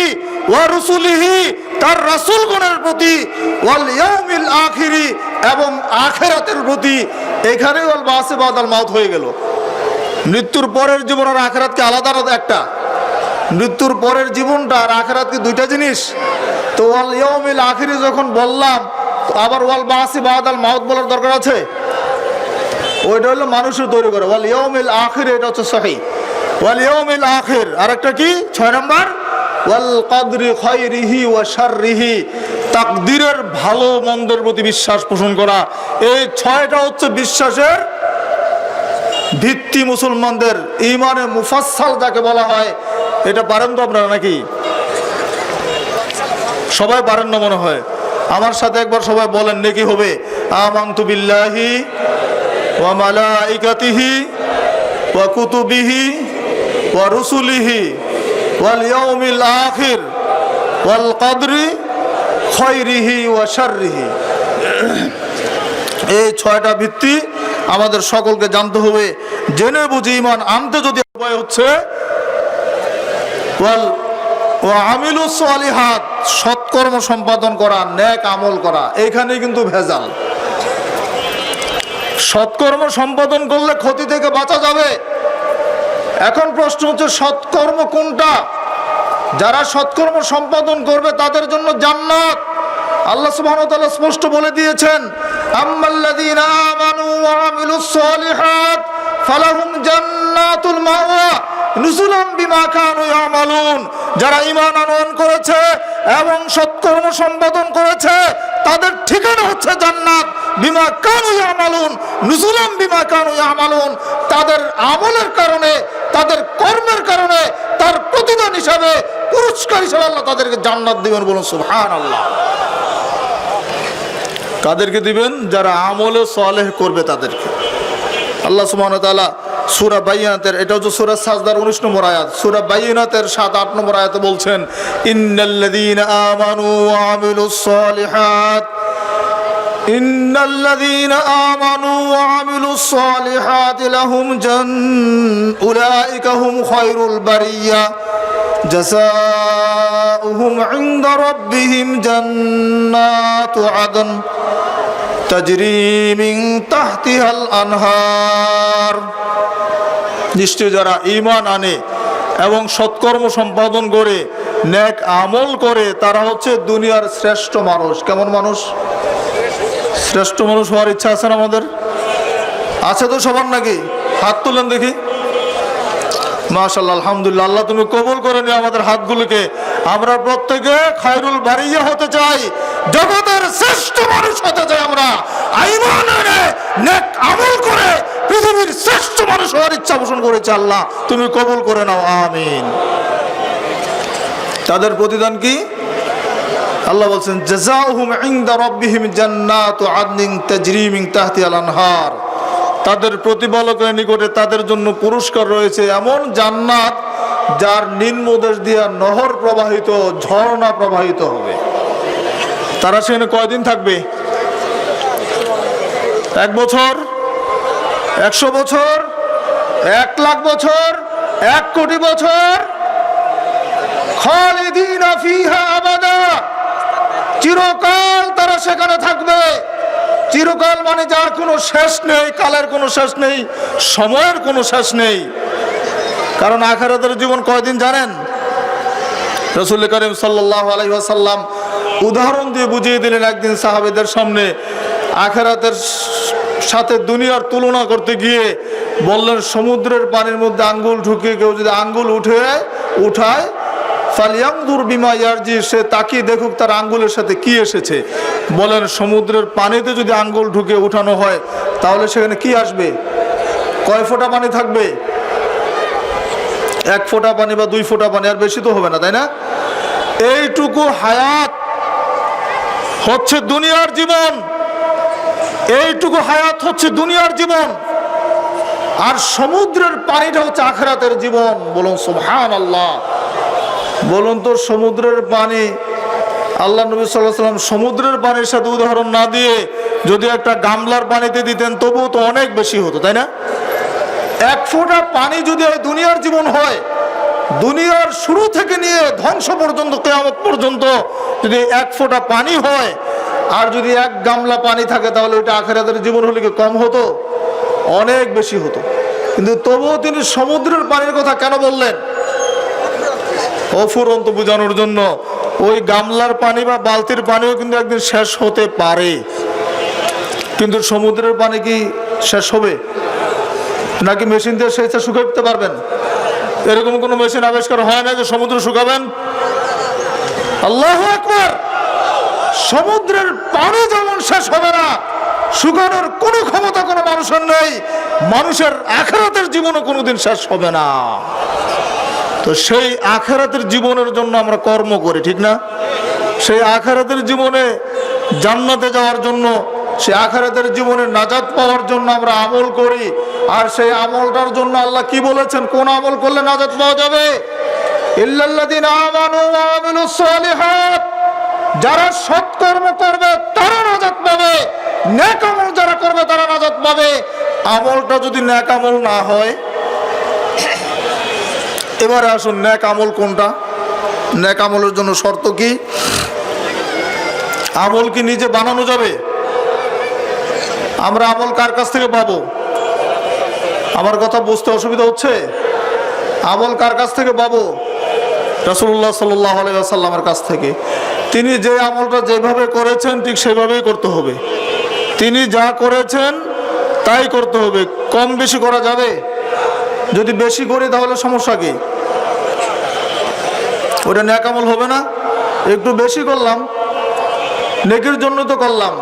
ওয়া রুসুলিহি, তার রাসূলগণের প্রতি, ওয়াল ইয়াউমিল আখিরি, এবং আখিরাতের প্রতি। এখানে ওয়াল বাসি বাদাল মাউত হয়ে গেল। মৃত্যুর পরের জীবন আর আখিরাতকে আলাদা আলাদা একটা। মৃত্যুর পরের জীবনটা আর আখিরাত কি দুইটা জিনিস? তো ওয়াল ইয়াউমিল আখিরি যখন বললাম, তো আবার ওয়াল বাসি বাদাল মাউত বলার দরকার আছে? ওইটা হলো মানুষের তৈরি করে। ওয়াল ইয়াউমিল আখির, এটা হচ্ছে সহিহ। ওয়াল ইয়াউমিল আখির, আর একটা কি 6 নম্বর? ওয়াল কদরি খায়রিহি ওয়া শাররিহি, তাকদীরের ভালো মন্দের প্রতি বিশ্বাস পোষণ করা। এই 6টা হচ্ছে বিশ্বাসের ভিত্তি মুসলমানদের। ঈমানে মুফাসসাল যাকে বলা হয়, এটা পারেন তো আপনারা নাকি? সবাই পারেন না মনে হয়। আমার সাথে একবার সবাই বলেন, নেকি হবে। আমানতু বিল্লাহি ওয়া মালাইকাতিহি ওয়া কুতুবিহি ওয়া রুসুলিহি ওয়াল ইয়াউমিল আখির ওয়াল কদরি খায়রিহি ওয়া শাররিহি। এই 6টা ভিত্তি আমাদের সকলকে জানতে হবে। জেনে বুঝে ঈমান আনতে যদি উপায় হচ্ছে ওয়া আমিলুস সালিহাত, সৎকর্ম সম্পাদন করা, নেক আমল করা। এইখানেই কিন্তু ভেজাল। সৎকর্ম সম্পাদন করলে ক্ষতি থেকে বাঁচা যাবে। এখন প্রশ্ন হচ্ছে সৎকর্ম কোনটা? যারা সৎকর্ম সম্পাদন করবে তাদের জন্য জান্নাত। আল্লাহ সুবহানাহু ওয়া তাআলা স্পষ্ট বলে দিয়েছেন, আম্মাল্লাযীনা আমানু ওয়া আমিলুস সালিহাত ফালাহুম জান্নাতুল মাওয়া নুজুলাম বিমা কানু ইয়ামালুন। যারা ঈমান আনয়ন করেছে এবং সৎকর্ম সম্পাদন করেছে তাদের ঠিকানা হচ্ছে জান্নাত। বিমা কানু ইয়ামালুন নুজুলাম বিমা কানু ইয়ামালুন, তাদের আমলের কারণে, তাদের কর্মের কারণে তার প্রতিদান হিসাবে, পুরস্কার হিসাবে আল্লাহ তাদেরকে জান্নাত দিবেন। বলুন সুবহানাল্লাহ। কাদেরকে দিবেন? যারা আমলে সালেহ করবে তাদেরকে। আল্লাহ সুবহানাহু ওয়া তাআলা সূরা বাইয়ানাতের, এটা হচ্ছে সূরা সাজদার 19 নম্বর আয়াত, সূরা বাইয়ানাতের 7-8 নম্বর আয়াতে বলছেন, ইন্নাল্লাযীনা আমানু ওয়া আমিলুস সালিহাত, ইন্নাল্লাযীনা আমানু ওয়া আমিলুস সালিহাত লাহুম উলাইকা হুম খায়রুল বারিয়া জাযাউহুম ইনদা রাব্বিহিম জান্নাতু আদন তাজরি মিন তাহতিহাল আনহার। নিশ্চয় যারা ঈমান আনে এবং সৎকর্ম সম্পাদন করে, নেক আমল করে, তারা হচ্ছে দুনিয়ার শ্রেষ্ঠ মানুষ। কেমন মানুষ? শ্রেষ্ঠ মানুষ হওয়ার ইচ্ছা আছে না আমাদের? আছে তো সবার নাকি? হাত তুলেন দেখি। মাশাআল্লাহ, আলহামদুলিল্লাহ। আল্লাহ তুমি কবুল করে নিও আমাদের হাতগুলোকে। আমরা প্রত্যেকে খায়রুল বারিয়া হতে চাই, জগতের শ্রেষ্ঠ মানুষ হতে চাই। আমরা ঈমান এনে নেক আমল করে পৃথিবীর শ্রেষ্ঠ মানুষ হওয়ার ইচ্ছা পোষণ করেছি। আল্লাহ তুমি কবুল করে নাও, আমিন। তাদের প্রতিদান কি? আল্লাহ বলছেন, জাযাউহুম ইনদা রাব্বিহিম জান্নাতু আদনিন তাজরি মিন তাহতিহাল আনহার। তাদের প্রতিপালকের নিকটে তাদের জন্য পুরস্কার রয়েছে, এমন জান্নাত যার নিম্নদেশ দিয়ে নহর প্রবাহিত, ঝর্ণা প্রবাহিত হবে। তারা সেখানে কয়দিন থাকবে? 1 বছর, 100 বছর, 1 লাখ বছর, 1 কোটি বছর। খালিদিনা ফিহা আবাদা, চিরকাল তারা সেখানে থাকবে। চিরকাল মানে যার কোনো শেষ নেই, কালের কোনো শেষ নেই, সময়ের কোনো শেষ নেই। কারণ আখিরাতের জীবন কয়দিন জানেন? রাসূল করিম সাল্লাল্লাহু আলাইহি ওয়াসাল্লাম উদাহরণ দিয়ে বুঝিয়ে দিলেন একদিন সাহাবীদের সামনে। আখিরাতের সাথে দুনিয়ার তুলনা করতে গিয়ে বললেন, সমুদ্রের পানির মধ্যে আঙ্গুল ঢুকিয়ে কেউ যদি আঙ্গুল উঠায়, ফালিয়ানজুর বিমা ইয়ারজি, সে তাকিয়ে দেখুক তার আঙ্গুলের সাথে কি এসেছে। বলেন, সমুদ্রের পানিতে যদি আঙ্গুল ঢুকে উঠানো হয় তাহলে সেখানে কি আসবে? কয় ফোঁটা পানি থাকবে? 1 ফোঁটা পানি বা 2 ফোঁটা পানি, আর বেশি তো হবে না, তাই না? এইটুকু হায়াত হচ্ছে দুনিয়ার জীবন, এইটুকু হায়াত হচ্ছে দুনিয়ার জীবন। আর সমুদ্রের পানিটা হচ্ছে আখিরাতের জীবন। বলুন সুবহানাল্লাহ। বলুন তো, সমুদ্রের পানি, আল্লাহ নবী সাল্লাল্লাহু আলাইহি ওয়াসাল্লাম সমুদ্রের পানির সাথে উদাহরণ না দিয়ে যদি একটা গামলার পানিতে দিতেন তবুও তো অনেক বেশি হতো, তাই না? এক ফোঁটা পানি যদি দুনিয়ার জীবন হয়, দুনিয়ার শুরু থেকে নিয়ে ধ্বংস পর্যন্ত, কিয়ামত পর্যন্ত যদি এক ফোঁটা পানি হয়, আর যদি এক গামলা পানি থাকে, তাহলে ওইটা আখিরাতের জীবন হলে কি কম হতো? অনেক বেশি হতো। কিন্তু তবুও তিনি সমুদ্রের পানির কথা কেন বললেন? অফুরন্ত বোঝানোর জন্য। ওই গামলার পানি বা বালতির পানিও কিন্তু একদিন শেষ হতে পারে, কিন্তু সমুদ্রের পানি কি শেষ হবে? নাকি মেশিন দিয়ে সেচে শুকাতে পারবেন? এরকম কোনো মেশিন আবিষ্কার হয় না যে সমুদ্র শুকাবেন। আল্লাহু আকবার। সমুদ্রের পানি যেমন শেষ হবে না, শুকানোর কোনো ক্ষমতা কোনো মানুষের নেই, মানুষের আখিরাতের জীবনও কোনোদিন শেষ হবে না। তো সেই আখিরাতের জীবনের জন্য আমরা কর্ম করি, ঠিক না? সেই আখিরাতের জীবনে জান্নাতে যাওয়ার জন্য, সেই আখিরাতের জীবনে নাজাত পাওয়ার জন্য আমরা আমল করি। আর সেই আমলটার জন্য আল্লাহ কি বলেছেন, কোন আমল করলে নাজাত পাওয়া যাবে? ইল্লাল্লাযিনা আমানু ওয়া আমিলুস সালিহাত, যারা সৎকর্ম করবে তারা নাজাত পাবে, নেক আমল যারা করবে তারা নাজাত পাবে। আমলটা যদি নেক আমল না হয়, এবারে আসুন নেক আমল কোনটা? নেক আমলের জন্য শর্ত কি? আমল কি নিজে বানানো যাবে? আমরা আমল কার কাছ থেকে পাবো? আমার কথা বুঝতে অসুবিধা হচ্ছে? আমল কার কাছ থেকে পাবো? রাসূলুল্লাহ সাল্লাল্লাহু আলাইহি ওয়াসাল্লামের কাছ থেকে। তিনি যে আমলটা যেভাবে করেছেন ঠিক সেভাবেই করতে হবে। তিনি যা করেছেন তাই করতে হবে। কম বেশি করা যাবে? যদি বেশি করি তাহলে সমস্যা কি? ওটা নেক আমল হবে না? একটু বেশি করলাম, নেকির জন্য তো করলাম,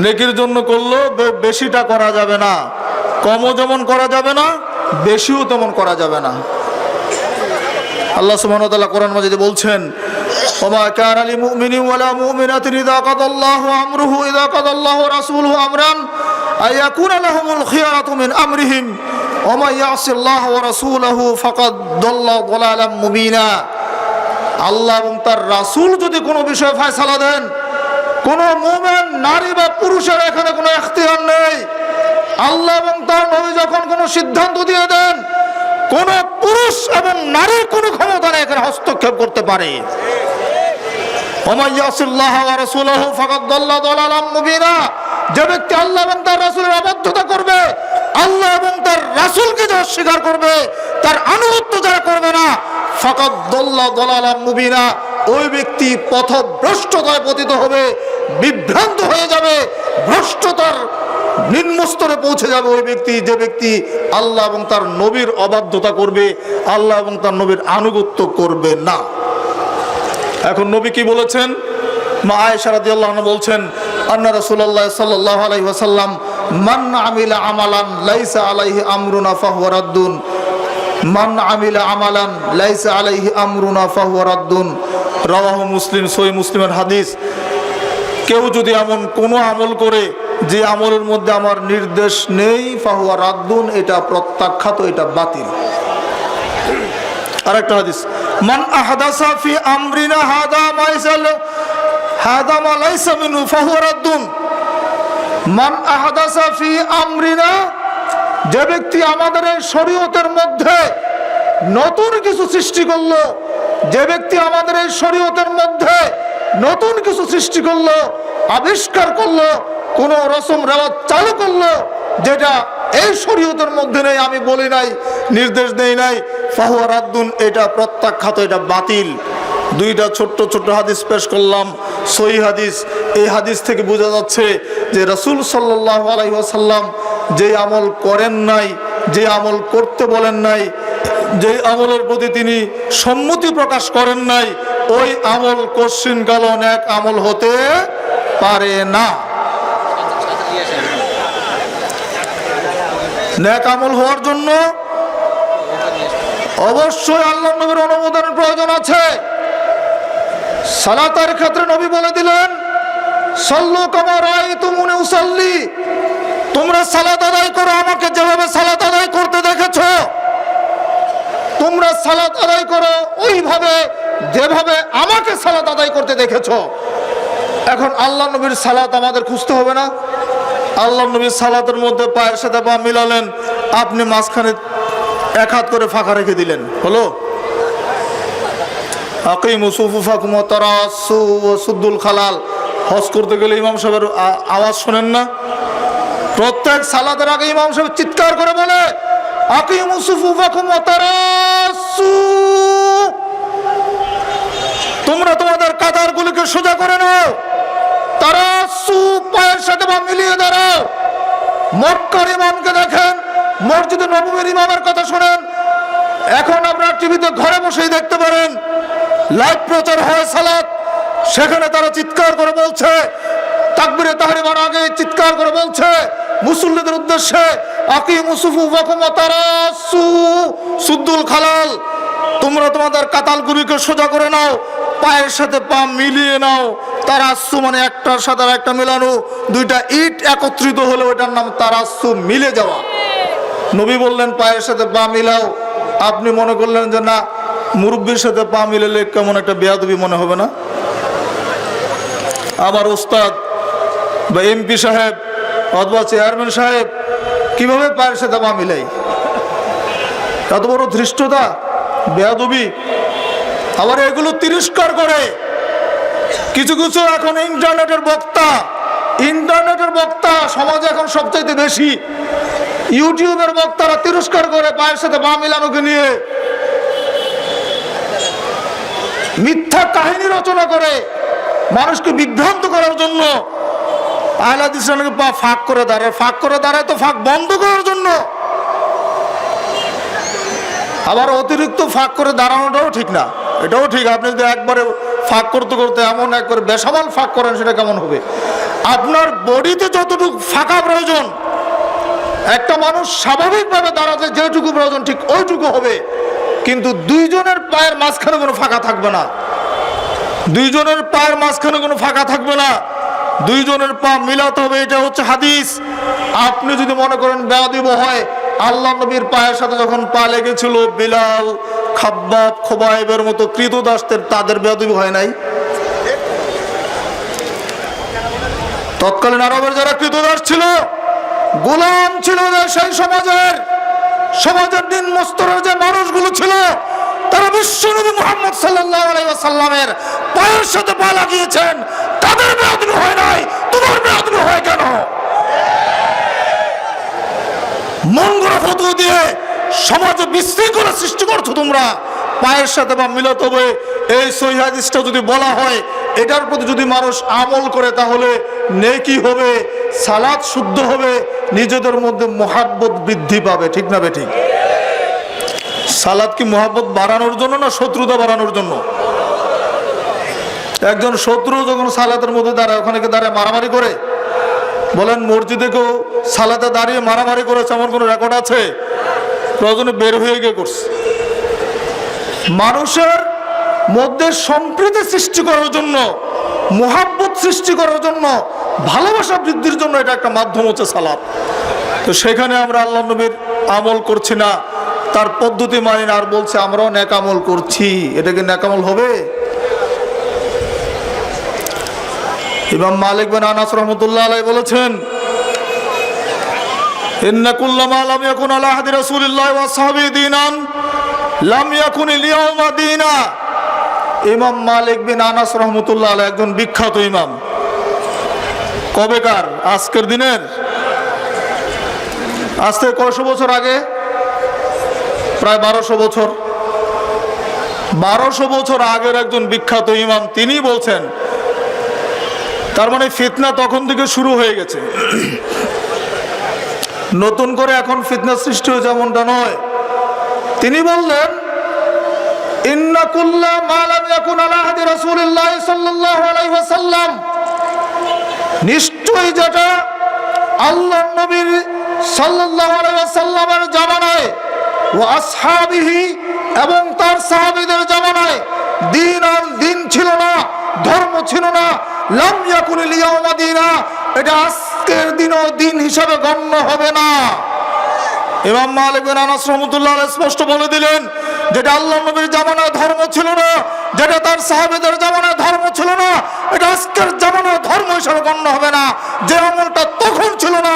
নেকির জন্য করলো, বেশিটা করা যাবে না। কমও যেমন করা যাবে না, বেশিও তেমন করা যাবে না। আল্লাহ সুবহানাহু ওয়া তাআলা কোরআন মাজিদে বলছেন, ওমা কানা লিল মুমিনিন ওয়ালা মুমিনাতিন ইযা কাদাল্লাহু আমরুহু ইযা কাদাল্লাহু ওয়া রাসূলুহু আমরান আয়াকুনা লাহুমুল খিয়ারাতু মিন আমরিহিম ওমা ইয়াসিল্লাহু ওয়া রাসূলুহু ফাকাদ দাল্লা দালালাম মুবিনা। আল্লাহ এবং তার রাসূল যদি কোনো বিষয়ে ফয়সালা দেন, কোনো মুমিন নারী বা পুরুষের এখানে কোনো ইখতিয়ার নেই। আল্লাহ এবং তার নবী যখন কোনো সিদ্ধান্ত দিয়ে দেন, কোন পুরুষ এবং নারীর কোনো ক্ষমতা নেই এখানে হস্তক্ষেপ করতে পারে। ওমা ইয়াসিল্লাহু ওয়া রাসূলুহু ফাকাদ দাল্লা দালালাম মুবিনা। যে ব্যক্তি আল্লাহ এবং তার রাসূলের অবাধ্যতা করবে, আল্লাহ এবং তার রাসূলকে যে অস্বীকার করবে, তার আনুগত্য যারা করবে না, ফাকাদ দাল্লা দালালাম মুবিনা, ওই ব্যক্তি পথভ্রষ্টতায় পতিত হবে, বিভ্রান্ত হয়ে যাবে, ভ্রষ্টতার নিম্নস্তরে পৌঁছে যাবে ওই ব্যক্তি, যে ব্যক্তি আল্লাহ এবং তার নবীর অবাধ্যতা করবে, আল্লাহ এবং তার নবীর আনুগত্য করবে না। এখন নবী কি বলেছেন? মা আয়েশা রাদিয়াল্লাহু আনহা বলছেন, আন্না রাসূলুল্লাহ সাল্লাল্লাহু আলাইহি ওয়াসাল্লাম মান আমিলা আমালান লাইসা আলাইহি আমরুনা ফাহুয়া রাদ্দুন, মান আমিলা আমালান লাইসা আলাইহি আমরুনা ফাহুয়া রাদ্দুন। রাওয়াহু মুসলিম, সহিহ মুসলিমের হাদিস। কেউ যদি এমন কোনো আমল করে যে আমলের মধ্যে আমার নির্দেশ নেই, ফাহুয়া রাদ্দুন, এটা প্রত্যাখ্যাত, এটা বাতিল। আরেকটা হাদিস, মান আহদাসা ফি আমরিনা হাদা মা লাইসা মিনহু ফাহুয়া রাদ্দুন। মান আহদাসা ফি আমরিনা, যে ব্যক্তি আমাদের এই শরীয়তের মধ্যে নতুন কিছু সৃষ্টি করলো, যে ব্যক্তি আমাদের এই শরীয়তের মধ্যে নতুন কিছু সৃষ্টি করলো, আবিষ্কার করলো, কোন রসম রেওয়াজ চালু করলো যেটা এই শরীয়তের মধ্যে নেই, আমি বলি নাই, নির্দেশ দেই নাই, ফাহুয়া রাদ্দুন, এটা প্রত্যাখ্যাত, এটা বাতিল। দুইটা ছোট্ট ছোট্ট হাদিস পেশ করলাম, সহিহ হাদিস। এই হাদিস থেকে বোঝা যাচ্ছে যে রাসূল সাল্লাল্লাহু আলাইহি ওয়াসাল্লাম যে আমল করেন নাই, যে আমল করতে বলেন নাই, যে আমলের প্রতি তিনি সম্মতি প্রকাশ করেন নাই, ওই আমল কশিনকাল নেক আমল হতে পারে না। নেক আমল হওয়ার জন্য অবশ্যই আল্লাহর নবীর অনুমোদনের প্রয়োজন আছে। সালাতের ক্ষেত্রে নবী বলে দিলেন, সাল্লু কামা রাআইতুমুনি উসাল্লি, তোমরা সালাত আদায় করো আমাকে যেভাবে সালাত আদায় করতে দেখেছো। আদায় করো ওইভাবে যেভাবে আমাকে সালাত আদায় করতে দেখেছো। এখন আল্লাহ নবীর সালাত আমাদের খুঁজতে হবে না? আল্লাহ নবীর সালাতের মধ্যে পায়ের সাথে পা মিলালেন, আপনি মাঝখানে এক হাত করে ফাঁকা রেখে দিলেন, হলো? আকিমু সুফুফাকুম ওয়া তারাসসু ওয়া সুদ্দুল খালাল। হজ করতে গেলে ইমাম সাহেবের আওয়াজ শোনেন না? প্রত্যেক সালাতের আগে ইমাম সাহেব চিৎকার করে বলে, আকিমু সুফুফাকুম ওয়া তারাসসু, তোমরা তোমাদের কাতারগুলোকে সোজা করে নাও। তারাসসু, পায়ের সাথে পা মিলিয়ে দাঁড়াও। মক্কার ইমামকে দেখেন, মসজিদে নববীর ইমামের কথা শোনেন। এখন আপনারা টিভিতে ঘরে বসেই দেখতে পারেন, লাইভ প্রচার হয় সালাত, সেখানে তারা চিৎকার করে বলছে, তাকবীরে তাহরিমার আগে চিৎকার করে বলছে মুসল্লিদের উদ্দেশ্যে, আকিমু সুফুফাকুম ওয়া তারাসসু সুদ্দুল খালাল, তোমরা তোমাদের কাতালগুলিকে সোজা করে নাও, পায়ের সাথে পা মিলিয়ে নাও। তারাসসু মানে একটার সাথে একটা মিলানো, দুইটা ইট একত্রিত হলে ওটার নাম তারাসসু, মিলে যাওয়া। নবী বললেন পায়ের সাথে পা মিলাও, আপনি মনে করলেন যে না, মুরব্বির সাথে পা মিলালে কেমন একটা বেয়াদবি মনে হবে না? আবার ওস্তাদ বা এমপি সাহেব অথবা চেয়ারম্যান সাহেব কিভাবে পায়ের সাথে পা মিলাই? এত বড় ধৃষ্টতা, বেয়াদবি। আবার এগুলো তিরস্কার করে কিছু কিছু এখন ইন্টারনেটের বক্তা সমাজে এখন সবচাইতে বেশি। ইউটিউবের বক্তারা তিরস্কার করে পায়ের সাথে পা মিলানোকে নিয়ে, মিথ্যা কাহিনী রচনা করে মানুষকে বিভ্রান্ত করার জন্য। আহলে হাদিসরা নাকি পা ফাঁক করে দাঁড়ায় তো ফাঁক বন্ধ করার জন্য। আবার অতিরিক্ত ফাঁক করে দাঁড়ানোটাও ঠিক না, এটাও ঠিক। আপনি যদি একবারে ফাঁক করতে করতে এমন একবারে বেসামাল ফাঁক করেন, সেটা কেমন হবে? আপনার বডিতে যতটুকু ফাঁকা প্রয়োজন, একটা মানুষ স্বাভাবিকভাবে দাঁড়াতে যেটুকু প্রয়োজন ঠিক ওইটুকু হবে, কিন্তু দুইজনের পায়ের মাঝখানে কোনো ফাঁকা থাকবে না। দুইজনের পায়ের মাঝখানে কোনো ফাঁকা থাকবে না, দুইজনের পা মিলাতে হবে। এটা হচ্ছে হাদিস। আপনি যদি মনে করেন বেয়াদব হয়, আল্লাহ নবীর পায়ের সাথে যখন পা লেগেছিল বিলাল, খাব্বাব, খোবাইবের মতো কৃতদাসদের, তাদের বেয়াদবি হয় নাই? তৎকালীন আরবের যারা কৃতদাস ছিল, গোলাম ছিল, সেই সমাজের দিন মস্তরের যে মানুষগুলো ছিল, তারা বিশ্বনবী মুহাম্মদ সাল্লাল্লাহু আলাইহি ওয়াসাল্লামের পায়ের সাথে পা লাগিয়েছেন। তাদের বেয়াদবি হয় নাই, তোমার বেয়াদবি হয় কেন? মন গড়া ফতোয়া দিয়ে সমাজে বিশৃঙ্খলা সৃষ্টি করছো তোমরা। পায়ের সাথে পা মিলাতে হবে, এই সহিহ হাদিসটা যদি বলা হয়, এটার প্রতি যদি মানুষ আমল করে, তাহলে নেকি হবে, সালাত শুদ্ধ হবে, নিজেদের মধ্যে মহাব্বত বৃদ্ধি পাবে। ঠিক না বেঠিক? সালাত কি মহাব্বত বাড়ানোর জন্য না শত্রুতা বাড়ানোর জন্য? একজন শত্রু যখন সালাতের মধ্যে দাঁড়ায়, ওখানে দাঁড়ায় মারামারি করে, বলেন মসজিদে কেউ সালাতে দাঁড়িয়ে মারামারি করেছে এমন কোনো রেকর্ড আছে? প্রয়োজনে বের হয়ে গিয়ে করছে। মানুষের মধ্যে সম্প্রীতি সৃষ্টি করার জন্য, মহাব্বত সৃষ্টি করার জন্য, ভালোবাসা বৃদ্ধির জন্য এটা একটা মাধ্যম হচ্ছে সালাত। তো সেখানে আমরা আল্লাহ নবীর আমল করছি না, তার পদ্ধতি মানি না, আর বলছে আমরাও নেক আমল করছি। এটা কি নেক আমল হবে? ইমাম মালিক বিন আনাস রাহমাতুল্লাহ আলাইহি বলেছেন, ইন্না কুল্লামা লাম ইয়াকুন আলা আহদি রাসূলিল্লাহ ওয়া আসহাবিহি দীনান লাম ইয়াকুন আল-ইয়াওমা দীনা। ইমাম মালিক বিন আনাস রাহমাতুল্লাহ আলাইহি একজন বিখ্যাত ইমাম। কবেকার? আজকের দিনের, আজ থেকে কয়শো বছর আগে? প্রায় 1200 বছর। 1200 বছর আগের একজন বিখ্যাত ইমাম, তিনি বলছেন, তার মানে ফিতনা তখন থেকে শুরু হয়ে গেছে, নতুন করে এখন ফিতনা সৃষ্টি হয়েছে এমনটা নয়। তিনি বললেন, ইন্না কুল্লা মা লাম ইয়াকুন আলা আহদি রাসূলিল্লাহ সাল্লাল্লাহু আলাইহি ওয়াসাল্লাম, নিশ্চয়ই যেটা আল্লাহর নবীর সাল্লাল্লাহু আলাইহি ওয়াসাল্লামের জামানায়, ওয়া আসহাবিহি এবং তার সাহাবীদের জামানায়, দিন ছিল না, ধর্ম ছিল না, লাম ইয়াকুনিল ইয়াউমা দীনা, এটা আজকের দিনও দিন হিসাবে গণ্য হবে না। ইমাম মালিক বিন আনাস রাহমাতুল্লাহ আলাইহি স্পষ্ট বলে দিলেন, যেটা আল্লাহর নবীর জামানায় ধর্ম ছিল না, যেটা তার সাহাবীদের জামানায় ধর্ম ছিল না, এটা আজকের জামানায় ধর্ম হিসেবে গণ্য হবে না। যে আমলটা তখন ছিল না,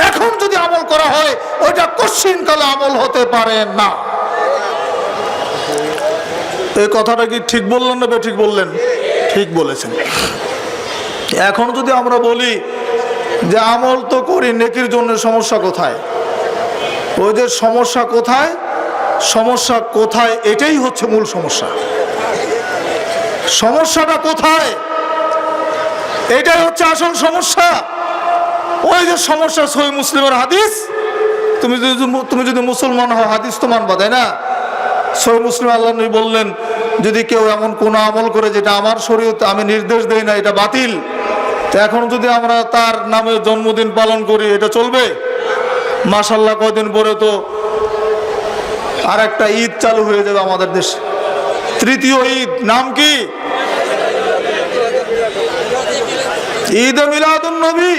এখন যদি আমল করা হয় ওইটা কশিনকালে আমল হতে পারে না। এই কথাটা কি ঠিক বললেন না ঠিক বললেন? ঠিক বলেছেন। এখন যদি আমরা বলি যে আমল তো করি, নেকির জন্য সমস্যা কোথায়? ওই যে সমস্যা কোথায়, সমস্যা কোথায়, এটাই হচ্ছে মূল সমস্যা। সমস্যাটা কোথায়, এটাই হচ্ছে আসল সমস্যা। ওই যে সমস্যা, সহিহ মুসলিমের হাদিস, তুমি যদি মুসলমান হও হাদিস তো মানবা, তাই না? সহিহ মুসলিম আল্লাহ নবী বললেন, যদি কেউ এমন কোন আমল করে যেটা আমার শরীয়তে আমি নির্দেশ দেই না, এটা বাতিল। তো এখন যদি আমরা তার নামে জন্মদিন পালন করি, এটা চলবে? মাশাআল্লাহ, কয়দিন পরে তো আর একটা ঈদ চালু হয়ে যাবে আমাদের দেশে, তৃতীয় ঈদ। নাম কি? ঈদে মিলাদুন নবী,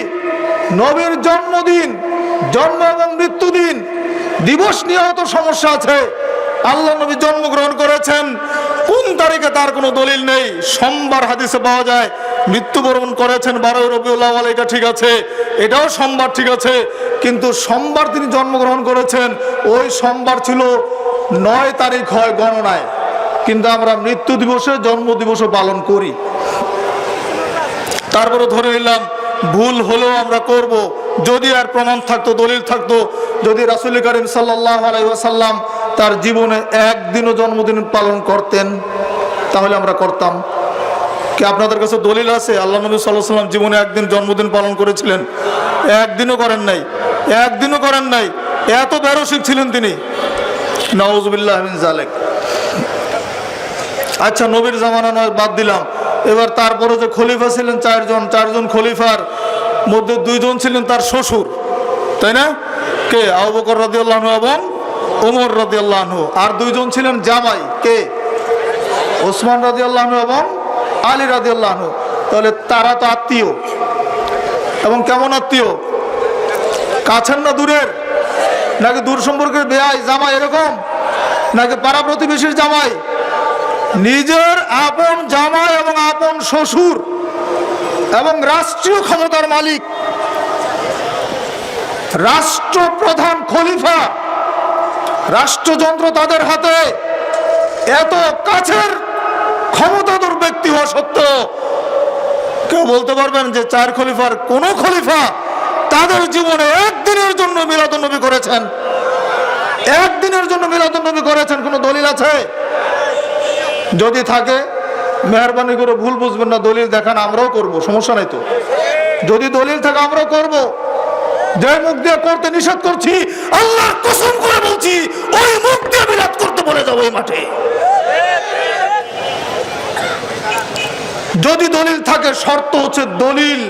নবীর জন্মদিন, জন্ম এবং মৃত্যুদিন দিবস নিয়ে তো সমস্যা আছে। আল্লাহ নবী জন্মগ্রহণ করেছেন কোন তারিখে তার কোনো দলিল নেই। সোমবার হাদিসে পাওয়া যায়। মৃত্যুবরণ করেছেন 12 রবিউল আউয়াল, এটা ঠিক আছে, এটাও সোমবার ঠিক আছে। কিন্তু সোমবার তিনি জন্মগ্রহণ করেছেন, ওই সোমবার ছিল 9 তারিখ হয় গণনায়, কিন্তু আমরা মৃত্যু দিবসে জন্ম দিবসও পালন করি। তারপরে ধরে নিলাম ভুল হলেও আমরা করব, যদি আর প্রমাণ থাকতো, দলিল থাকতো। যদি রাসূল করিম সাল্লাল্লাহু আলাইহি ওয়াসাল্লাম তার জীবনে একদিনও জন্মদিন পালন করতেন, তাহলে আমরা করতাম। কি আপনাদের কাছে দলিল আছে আল্লাহ নবী সাল্লাল্লাহু আলাইহি ওয়াসাল্লাম জীবনে একদিন জন্মদিন পালন করেছিলেন? একদিনও করেন নাই, একদিনও করেন নাই। এত বেরসিক ছিলেন তিনি, নাউযুবিল্লাহ মিন যালিক। আচ্ছা, নবীর জামানা নয়, বাদ দিলাম। এবার তারপরে যে খলিফা ছিলেন চারজন খলিফার মধ্যে 2 জন ছিলেন তার শ্বশুর, তাই না? কে? আবু বকর রাদিয়াল্লাহু আনহু এবং ওমর রাদিয়াল্লাহু আনহু। আর 2 জন ছিলেন জামাই, কে? ওসমান রাদিয়াল্লাহু আনহু এবং আলী রাদিয়াল্লাহু আনহু। তাহলে তারা তো আত্মীয়, এবং কেমন আত্মীয়? কাছের না দূরের? নাকি দূর সম্পর্কের বেয়াই জামাই এরকম, নাকি পাড়া প্রতিবেশীর জামাই? নিজের আপন জামাই এবং আপন শ্বশুর এবং রাষ্ট্রীয় ক্ষমতার মালিক, রাষ্ট্রপ্রধান, খলিফা, রাষ্ট্রযন্ত্র তাদের হাতে। এত কাছের ক্ষমতাধর ব্যক্তি হওয়া সত্ত্বেও কেউ বলতে পারবেন যে 4 খলিফার কোন খলিফা তাদের জীবনে একদিনের জন্য মিলাদুন নবী করেছেন? একদিনের জন্য মিলাদুন নবী করেছেন? কোন দলিল আছে? যদি থাকে মেহরবানি করে ভুল বুঝবেন না, দলিল দেখান, আমরাও করব, সমস্যা নাই তো। যদি দলিল থাকে আমরাও করব। যে মুখ দিয়ে করতে নিষেধ করছি, আল্লাহর কসম করে বলছি, ওই মুখ দিয়ে মিলাদ করতে বলে যাবো এই মাঠে। যদি দলিল থাকে, শর্ত হচ্ছে দলিল।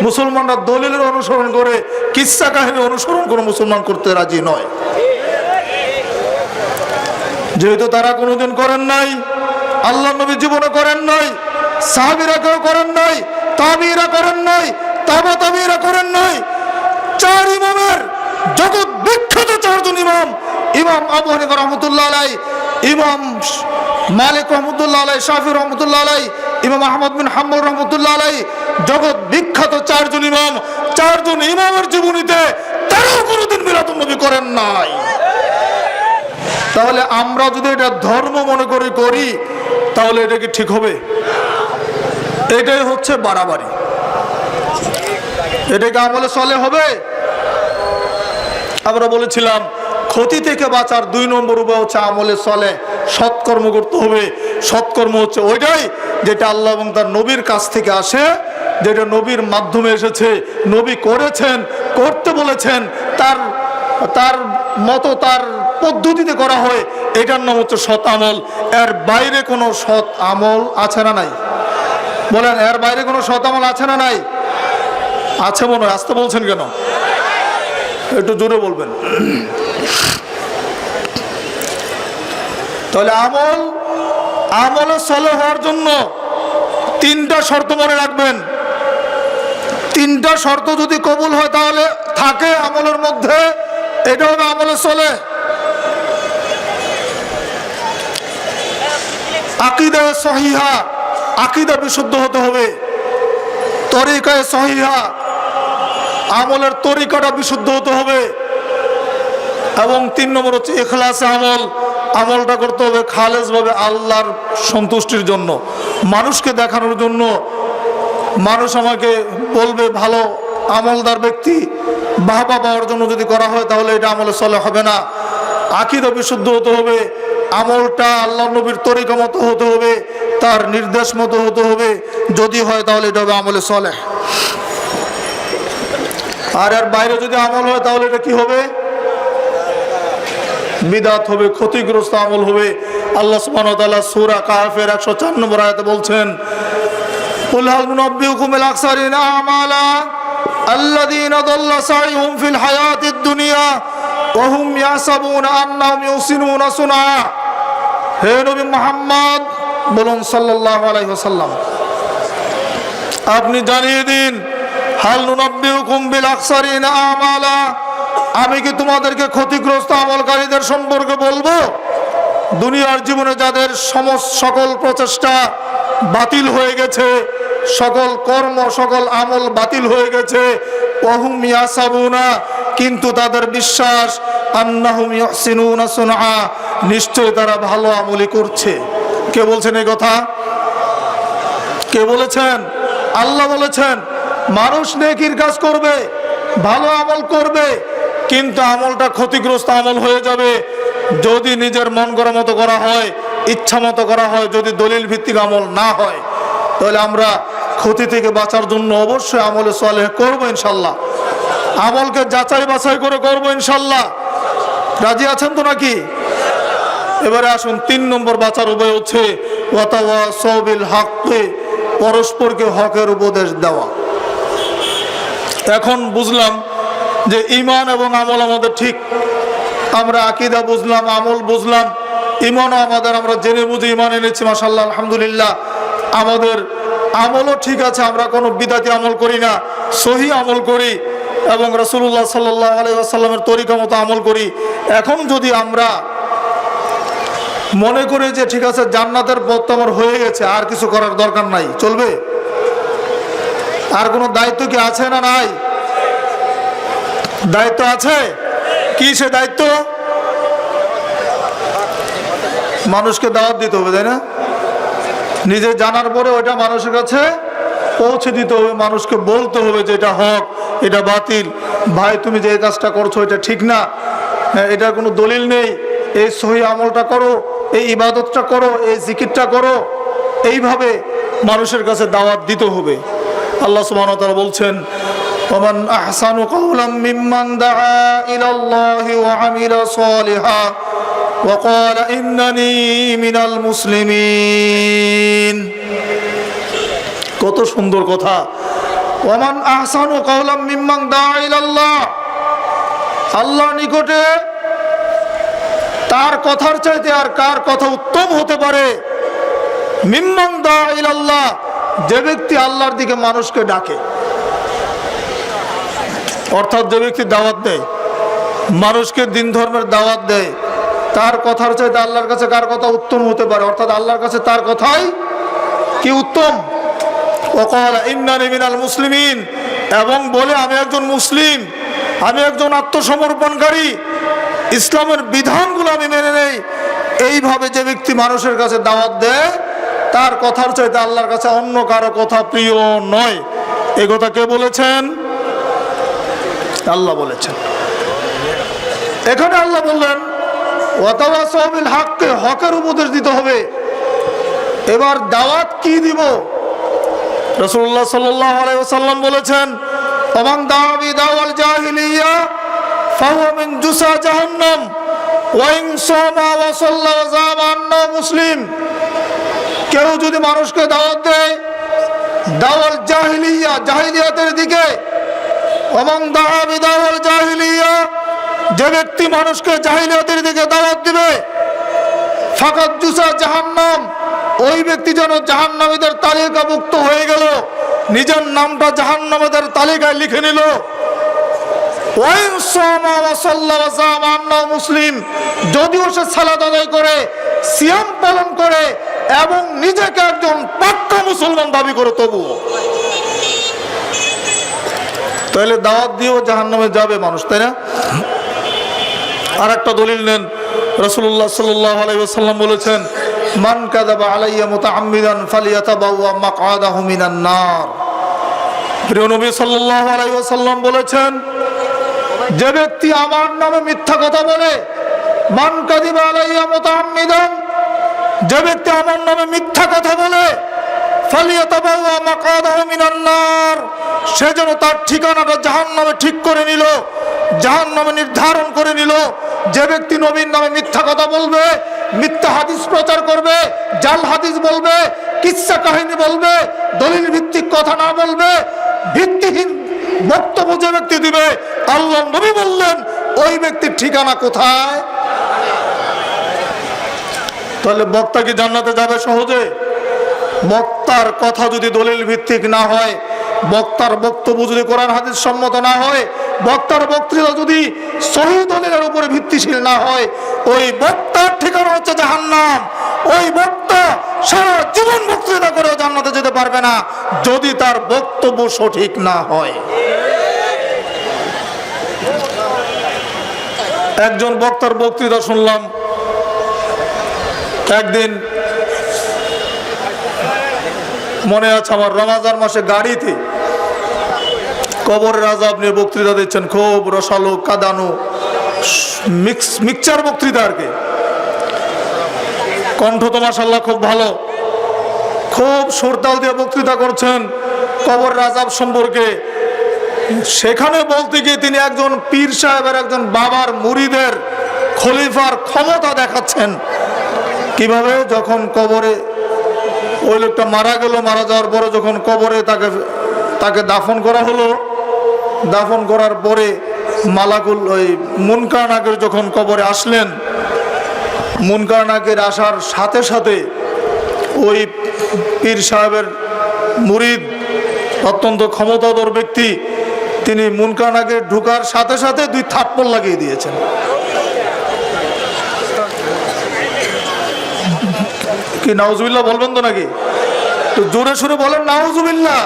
মুসলমানরা দলিলের অনুসরণ করে, কিসসা কাহিনী অনুসরণ করে মুসলমান করতে রাজি নয়। যেহেতু তারা কোনোদিন করেন নাই, আল্লাহ নবী জীবনে করেন নাই, সাহাবীরা কেউ করেন নাই, তাবিঈরা করেন নাই, তাবা তাবিঈরা করেন নাই। 4 ইমামের জগৎ বিখ্যাত 4 জন ইমাম, ইমাম আবু হানিফা রাহমাতুল্লাহ আলাইহি, ইমাম মালিক রাহমাতুল্লাহ আলাইহি, শাফি রাহমাতুল্লাহ আলাইহি, ইমাম আহমদ বিন হাম্বল রাহমাতুল্লাহ আলাইহি, জগৎ বিখ্যাত 4 জন ইমাম। 4 জন ইমামের জীবনীতে তারাও কোনোদিন মিলাদুন নবী করেন নাই। তাহলে আমরা যদি এটা ধর্ম মনে করি, তাহলে এটা কি ঠিক হবে? এটাই হচ্ছে বাড়াবাড়ি। এটাকে আমলে চলে হবে। আমরা বলেছিলাম ক্ষতি থেকে বাঁচার 2 নম্বর উপায় হচ্ছে আমলে চলে, সৎকর্ম করতে হবে। সৎকর্ম হচ্ছে ওইটাই যেটা আল্লাহ এবং তার নবীর কাছ থেকে আসে, যেটা নবীর মাধ্যমে এসেছে, নবী করেছেন, করতে বলেছেন, তার মতো তার পদ্ধতিতে করা হয়, এটার নাম হচ্ছে সৎ আমল। এর বাইরে কোনো সৎ আমল আছে না নাই? বলেন, এর বাইরে কোনো সৎ আমল আছে না নাই? আছে মনে হয়। আসতে বলছেন কেন? একটু জোরে বলবেন। তাহলে আমলে সলে হওয়ার জন্য 3টা শর্ত মনে রাখবেন। 3টা শর্ত যদি কবুল হয়, তাহলে থাকে আমলের মধ্যে, এটা হবে আমলে চলে। আকীদা সহিহা, আকীদা বিশুদ্ধ হতে হবে। তরিকায়ে সহিহা, আমলের তরিকাটা বিশুদ্ধ হতে হবে। এবং 3 নম্বর হচ্ছে ইখলাসে আমল, আমলটা করতে হবে খালেস ভাবে আল্লাহর সন্তুষ্টির জন্য, মানুষকে দেখানোর জন্য। মানুষ আমাকে বলবে ভালো আমলদার ব্যক্তি, বাহবা পাওয়ার জন্য যদি করা হয় তাহলে এটা আমলে চলে হবে না। আকীদা বিশুদ্ধ হতে হবে, আমলটা আল্লাহ নবীর তরিকা মতো হতে হবে, তার নির্দেশ মতো হতে হবে। যদি হয় তাহলে এটা হবে আমলে চলে। আর এর বাইরে যদি আমল হয় তাহলে এটা কি হবে? বিদআত হবে, ক্ষতিগ্রস্ত আমল হবে। আল্লাহ সুবহানাহু ওয়া তাআলা সূরা কাহফের 104 নম্বর আয়াতে বলছেন, কুল হাল নুনাব্বিউকুম বিল আকসারিনা আমালা আল্লাযীনা দাল্লা সাইহুম ফিল হায়াতিদ দুনিয়া ওয়া হুম ইয়াহসাবুনা আন্নাহুম ইউহসিনুনা সুনআ। হে নবী মুহাম্মদ বলুন সাল্লাল্লাহু আলাইহি ওয়াসাল্লাম, আপনি জানিয়ে দিন, হাল নুনাব্বিউকুম বিল আকসারিনা আমালা, আমি কি তোমাদেরকে ক্ষতিগ্রস্ত আমলকারীদের সম্পর্কে বলবো? দুনিয়ার জীবনে যাদের সকল প্রচেষ্টা বাতিল হয়ে গেছে, সকল কর্ম সকল আমল বাতিল হয়ে গেছে। ওয়াহুম ইয়াসাবুনা, কিন্তু তাদের বিশ্বাস, আন্নাহুম ইউহসিনুনা সুনআ, নিশ্চয় তারা ভালো আমলই করছে। কে বলছেন এই কথা? কে বলেছেন? আল্লাহ বলেছেন। মানুষ নেকির কাজ করবে, ভালো আমল করবে, কিন্তু আমলটা ক্ষতিগ্রস্ত আমল হয়ে যাবে যদি নিজের মন করা মতো করা হয়, ইচ্ছা মতো করা হয়, যদি দলিল ভিত্তিক আমল না হয়। তাহলে আমরা ক্ষতি থেকে বাঁচার জন্য অবশ্যই আমলে সালেহ করবো ইনশাল্লাহ। আমলকে যাচাই বাছাই করে করবো ইনশাল্লাহ। রাজি আছেন তো নাকি? এবারে আসুন 3 নম্বর বাঁচার উপায় হচ্ছে ওয়াতাওয়াসাউ বিল হাক্কি, পরস্পরকে হকের উপদেশ দেওয়া। এখন বুঝলাম যে ঈমান এবং আমল আমাদের ঠিক, আমরা আকীদা বুঝলাম, আমল বুঝলাম, ঈমানও আমাদের আমরা জেনে বুঝে ঈমান এনেছি মাশাআল্লাহ আলহামদুলিল্লাহ। আমাদের আমলও ঠিক আছে, আমরা কোনো বিদআতি আমল করি না, সহি আমল করি এবং রাসূলুল্লাহ সাল্লাল্লাহু আলাইহি ওয়াসাল্লামের তরিকা মতো আমল করি। এখন যদি আমরা মনে করি যে ঠিক আছে জান্নাতের পথ তো আমার হয়ে গেছে, আর কিছু করার দরকার নাই, চলবে? আর কোনো দায়িত্ব কি আছে না নাই? দায়িত্ব আছে। কি সে দায়িত্ব? মানুষকে দাওয়াত দিতে হবে, তাই না? নিজে জানার পরে ওইটা মানুষের কাছে পৌঁছে দিতে হবে, মানুষকে বলতে হবে যে এটা হক, এটা বাতিল, ভাই তুমি যে কাজটা করছো এটা ঠিক না, এটার কোনো দলিল নেই, এই সহি আমলটা করো, এই ইবাদতটা করো, এই জিকিরটা করো। এইভাবে মানুষের কাছে দাওয়াত দিতে হবে। আল্লাহ সুবহানাহু ওয়া তাআলা বলছেন, ওমান আহসানু কাওলাম মিম্মান দাআ ইলাল্লাহি ওয়া আমিলা সালিহা ওয়া ক্বালা ইন্নানি মিনাল মুসলিমিন। কত সুন্দর কথা। ওমান আহসানু কাওলাম মিম্মান দাআ ইলাল্লাহ, আল্লাহর নিকটে তার কথার চাইতে আর কার কথা উত্তম হতে পারে? মিম্মান দাআ ইলাল্লাহ, যে ব্যক্তি আল্লাহর দিকে মানুষকে ডাকে, অর্থাৎ যে ব্যক্তি দাওয়াত দেয়, মানুষকে দিন ধর্মের দাওয়াত দেয়, তার কথার চাইতে আল্লাহর কাছে কার কথা উত্তম হতে পারে? অর্থাৎ আল্লাহর কাছে তার কথাই কি উত্তম। ওয়াকালা ইন্নানি মিনাল মুসলিমিন, এবং বলে আমি একজন মুসলিম, আমি একজন আত্মসমর্পণকারী, ইসলামের বিধানগুলো আমি মেনে নেই। এইভাবে যে ব্যক্তি মানুষের কাছে দাওয়াত দেয়, তার কথার চাইতে আল্লাহর কাছে অন্য কারো কথা প্রিয় নয়। এই কথা কে বলেছেন? আল্লাহ বলেছেন। এখানে আল্লাহ বললেন ওয়াতাওয়াসাউ বিল হাক্কি, হকের উপদেশ দিতে হবে। এবার দাওয়াত কি দিব? রাসূলুল্লাহ সাল্লাল্লাহু আলাইহি ওয়াসাল্লাম বলেছেন, ওমান দাআ বিদাওয়াল জাহিলিয়া ফাহুয়া মিন জুসা জাহান্নাম ওয়া ইন সামা ওয়া সাল্লা ওয়া যামা আন্নাহু মুসলিম। কেউ যদি মানুষকে দাওয়াত দেয় দাওয়াল জাহিলিয়া, জাহিলিয়াতের দিকে, ওমান দাআ বিদাওয়াল জাহিলিয়া, যে ব্যক্তি মানুষকে জাহিলিয়াতের দিকে দাওয়াত দিবে, ফাকাদ জুসা জাহান্নাম, ওই ব্যক্তি যেন জাহান্নামীদের তালিকাভুক্ত হয়ে গেল, নিজের নামটা জাহান্নামীদের তালিকায় লিখে নিল। ওয়াইন সামা ওয়া সাল্লা ওয়া জামা আন্নাহু মুসলিম, যদিও সে সালাত আদায় করে, সিয়াম পালন করে এবং নিজেকে একজন পাক্কা মুসলমান দাবি করে, তবুও তাহলে দাওয়াত দিয়েও জাহান্নামে যাবে মানুষ, তাই না? আর একটা দলিল নেন, রাসূলুল্লাহ সাল্লাল্লাহু আলাইহি ওয়াসাল্লাম বলেছেন, মান কাযাবা আলাইয়া মুতাআম্মিদান ফালিয়াতাবাওয়া মাকআদাহু মিনান নার। প্রিয় নবী সাল্লাল্লাহু আলাইহি ওয়াসাল্লাম বলেছেন, যে ব্যক্তি আমার নামে মিথ্যা কথা বলে, মান কাযাবা আলাইয়া মুতাআম্মিদান, যে ব্যক্তি আমার নামে মিথ্যা কথা বলে, ফালিয়াতাবাওয়া মাকআদাহু মিনান নার, সে যেন তার ঠিকানাটা জাহান্নামে ঠিক করে নিল, জাহান্নামে নির্ধারণ করে নিল। যে ব্যক্তি নবীর নামে মিথ্যা কথা বলবে, মিথ্যা হাদিস প্রচার করবে, জাল হাদিস বলবে, কিচ্ছা কাহিনী বলবে, দলিল ভিত্তিক কথা না বলবে, ভিত্তিহীন বক্তব্য যে ব্যক্তি দিবে, আল্লাহ নবী বললেন ওই ব্যক্তির ঠিকানা কোথায়? তাহলে বক্তা কি জান্নাতে যাবে সহজে? বক্তার কথা যদি দলিল ভিত্তিক না হয়, বক্তার বক্তব্য যদি কোরআন হাদিস সম্মত না হয়, বক্তার বক্তৃতা যদি সহিহ দলিলের উপরে ভিত্তিশীল না হয়, ওই বক্তার ঠিকানা হচ্ছে জাহান্নাম। ওই বক্তা সারা জীবন বক্তৃতা করেও জান্নাতে যেতে পারবে না, যদি তার বক্তব্য সঠিক না হয়। একজন বক্তার বক্তৃতা শুনলাম, একদিন মনে আছে আমার, রমজান মাসে গাড়িতে কবরের আযাব নিয়ে বক্তৃতা দিচ্ছেন, খুব রসালো কাদানো মিক্সচার বক্তৃতা আর কি। কণ্ঠ তো মাশাআল্লাহ খুব ভালো, খুব সুরতাল দিয়ে বক্তৃতা করছেন কবরের আযাব সম্পর্কে। সেখানে বলতে গিয়ে তিনি একজন পীর সাহেবের, একজন বাবার মুরিদের, খলিফার ক্ষমতা দেখাচ্ছেন। কিভাবে? যখন কবরে ওই লোকটা মারা গেল, মারা যাওয়ার পরে যখন কবরে তাকে দাফন করা হলো, দাফন করার পরে মালাকুল ওই মুনকার নাকির যখন কবরে আসলেন, মুনকার নাকির আসার সাথে সাথে ওই পীর সাহেবের মুরিদ, অত্যন্ত ক্ষমতাধর ব্যক্তি, তিনি মুনকার নাকির ঢুকার সাথে সাথে 2 থাপ্পড় লাগিয়ে দিয়েছেন। কি নাউজুবিল্লাহ বলবেন তো নাকি? তো জোরে সুরে বলেন নাউজুবিল্লাহ।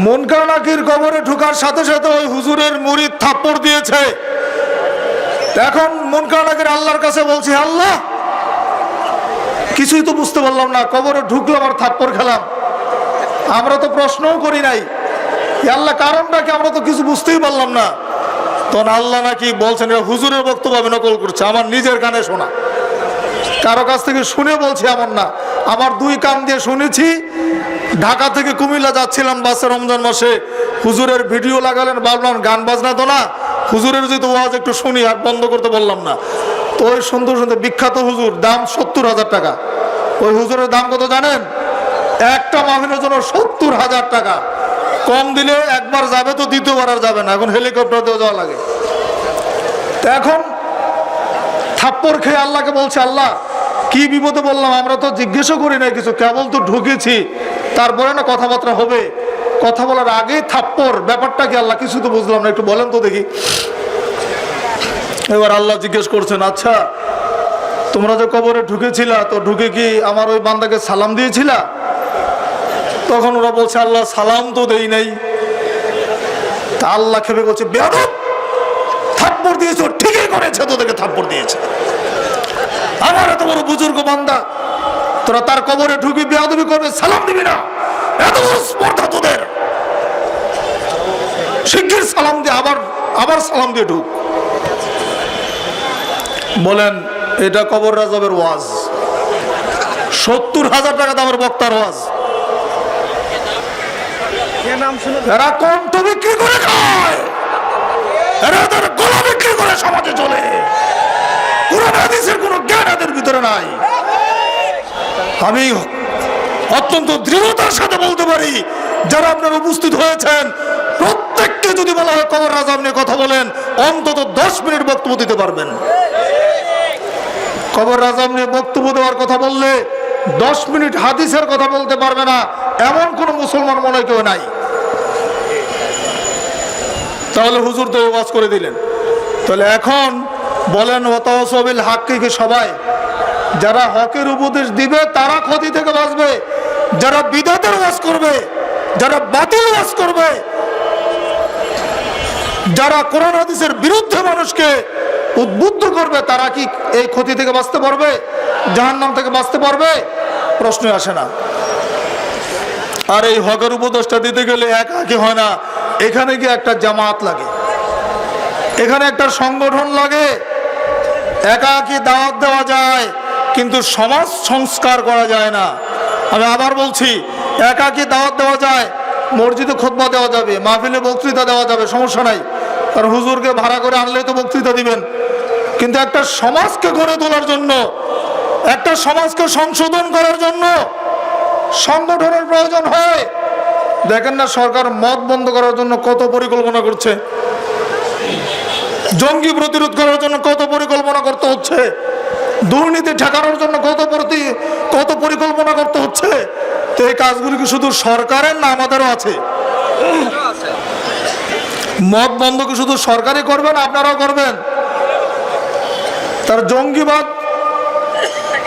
মুনকার নাকির কবরে ঢোকার সাথে সাথে ওই হুজুরের মুরিদ থাপ্পড় দিয়েছে। এখন মুনকার নাকির আল্লাহর কাছে বলছি, আল্লাহ কিছুই তো বুঝতে পারলাম না, কবরে ঢুকলাম আর থাপ্পড় খেলাম, আমরা তো প্রশ্নও করি নাই, আল্লাহ কারণটা কি আমরা তো কিছু বুঝতেই পারলাম না। তখন আল্লাহ নাকি বলছেন, হুজুরের বক্তব্য আমি নকল করছি, আমার নিজের কানে শোনা, কারো কাছ থেকে শুনে বলছি এমন না, আমার 2 কান দিয়ে শুনেছি। ঢাকা থেকে কুমিল্লা যাচ্ছিলাম বাসে রমজান মাসে, হুজুরের ভিডিও লাগালেন, ভাবলাম গান বাজনা তো না, হুজুরের যদি ওয়াজ একটু শুনি, আর বন্ধ করতে বললাম না। তো ওই সুন্দর সুন্দর বিখ্যাত হুজুর, দাম 70,000 টাকা। ওই হুজুরের দাম কত জানেন? একটা মাহফিলের জন্য 70,000 টাকা। কম দিলে একবার যাবে তো দ্বিতীয়বার আর যাবে না, এখন হেলিকপ্টার দিয়ে যাওয়া লাগে। তো এখন থাপ্পড় খেয়ে আল্লাহকে বলছে, আল্লাহ কি বিপদে বললাম, আমরা তো জিজ্ঞেসও করি না কিছু, কেবল তো ঢুকেছি, তারপরে না কথাবার্তা হবে, কথা বলার আগে থাপ্পড়, ব্যাপারটা কি আল্লাহ? কিছু তো বুঝলাম না, একটু বলেন তো দেখি। এবার আল্লাহ জিজ্ঞেস করছেন, আচ্ছা তোমরা যে কবরে ঢুকেছিলা, তো ঢুকে কি আমার ওই বান্দাকে সালাম দিয়েছিলা? তখন ওরা বলছে, আল্লাহ সালাম তো দেই নাই। তা আল্লাহ খেপে বলছে, বেয়াদব, থাপ্পড় দিয়েছো, ঠিকই করেছে, তোদেরকে থাপ্পড় দিয়েছে। আমার এত বড় বুজুর্গ বান্দা, তোরা তার কবরে ঢুকি বেয়াদবি করবে, সালাম দিবি না? এত বড় স্পর্ধা তোদের, শিগগির সালাম দিয়ে আবার সালাম দিয়ে ঢুক। বলেন এটা কবর আযাবের ওয়াজ, 70,000 টাকা দামের বক্তার ওয়াজ। এরা কণ্ঠ বিক্রি করে খায়, এরা তার গলা বিক্রি করে সমাজে চলে। কোরআন হাদিসের কোনো জ্ঞান এদের ভিতরে নাই। আমি অত্যন্ত দৃঢ়তার সাথে বলতে পারি, যারা আপনারা উপস্থিত হয়েছেন, প্রত্যেককে যদি বলা হয় কবর আযাব নিয়ে কথা বলেন, অন্তত 10 মিনিট বক্তব্য দিতে পারবেন। কবর আযাব নিয়ে বক্তব্য দেওয়ার কথা বললে 10 মিনিট হাদিসের কথা বলতে পারবে না, এমন কোন মুসলমান মনে কেউ নাই। তাহলে হুজুর তো ওয়াজ করে দিলেন। তাহলে এখন বলেন ওয়াতাওয়াসাউ বিল হাক্কি কি সবাই? যারা হকের উপদেশ দিবে তারা ক্ষতি থেকে বাঁচবে, যারা বিদআতের ওয়াজ করবে, যারা বাতিল ওয়াজ করবে, যারা কোরআন হাদিসের বিরুদ্ধে মানুষকে উদ্বুদ্ধ করবে, তারা কি এই ক্ষতি থেকে বাঁচতে পারবে? জাহান্নাম থেকে বাঁচতে পারবে? প্রশ্নই আসে না। আর এই হকের উপদেশটা দিতে গেলে একাকি হয় না, এখানে গিয়ে একটা জামাত লাগে, এখানে একটা সংগঠন লাগে। একাকি দাওয়াত দেওয়া যায় কিন্তু সমাজ সংস্কার করা যায় না। আমি আবার বলছি, একাকি দাওয়াত দেওয়া যায়, মসজিদে খুতবা দেওয়া যাবে, মাহফিলে বক্তৃতা দেওয়া যাবে, সমস্যা নাই, কারণ হুজুরকে ভাড়া করে আনলেই তো বক্তৃতা দিবেন। কিন্তু একটা সমাজকে গড়ে তোলার জন্য, একটা সমাজকে সংশোধন করার জন্য সংগঠনের প্রয়োজন হয়। দেখেন না সরকার মদ বন্ধ করার জন্য কত পরিকল্পনা করছে, জঙ্গি প্রতিরোধ করার জন্য কত পরিকল্পনা করতে হচ্ছে, দুর্নীতি ঠেকানোর জন্য কত পরিকল্পনা করতে হচ্ছে। তো এই কাজগুলি কি শুধু সরকারের না আমাদেরও আছে? মদ বন্ধ কি শুধু সরকারই করবেন, আপনারাও করবেন? তার জঙ্গিবাদ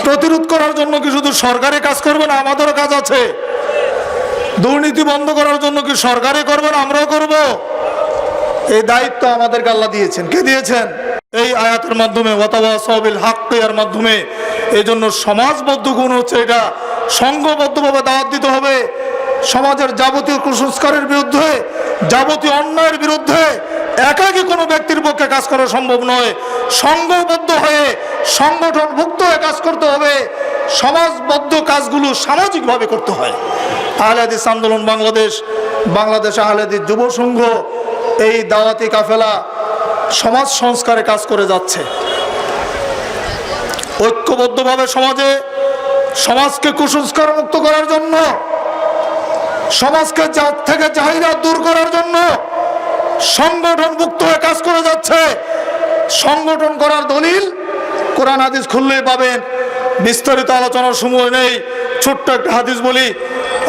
প্রতিরোধ করার জন্য কি শুধু সরকারি কাজ করবেন? আমাদেরও কাজ আছে। দুর্নীতি বন্ধ করার জন্য কি সরকারই করবেন, আমরাও করব? এই দায়িত্ব আমাদেরকে আল্লাহ দিয়েছেন। কে দিয়েছেন? এই আয়াতের মাধ্যমে, ওয়াতাওয়াসাউ বিল হাক্কি এর মাধ্যমে। এই জন্য সমাজবদ্ধ গুণ হচ্ছে এটা, সংঘবদ্ধভাবে দাওয়াত দিতে হবে। সমাজের যাবতীয় কুসংস্কারের বিরুদ্ধে, যাবতীয় অন্যায়ের বিরুদ্ধে একাকী কোনো ব্যক্তির পক্ষে কাজ করা সম্ভব নয়। সংঘবদ্ধ হয়ে, সংগঠনভুক্ত হয়ে কাজ করতে হবে। সমাজবদ্ধ কাজগুলো সামাজিকভাবে করতে হয়। আহলে হাদিস আন্দোলন বাংলাদেশ আহলে হাদিস যুব সংঘ এই দাওয়াতি কাফেলা সমাজ সংস্কারে কাজ করে যাচ্ছে। ঐক্যবদ্ধভাবে সমাজকে কুসংস্কার মুক্ত করার জন্য, সমাজকে থেকে জাহিলিয়াত দূর করার জন্য সংগঠনভুক্ত হয়ে কাজ করে যাচ্ছে। সংগঠন করার দলিল কোরআন হাদিস খুললেই পাবেন। বিস্তারিত আলোচনার সময় নেই, ছোট্ট একটা হাদিস বলি।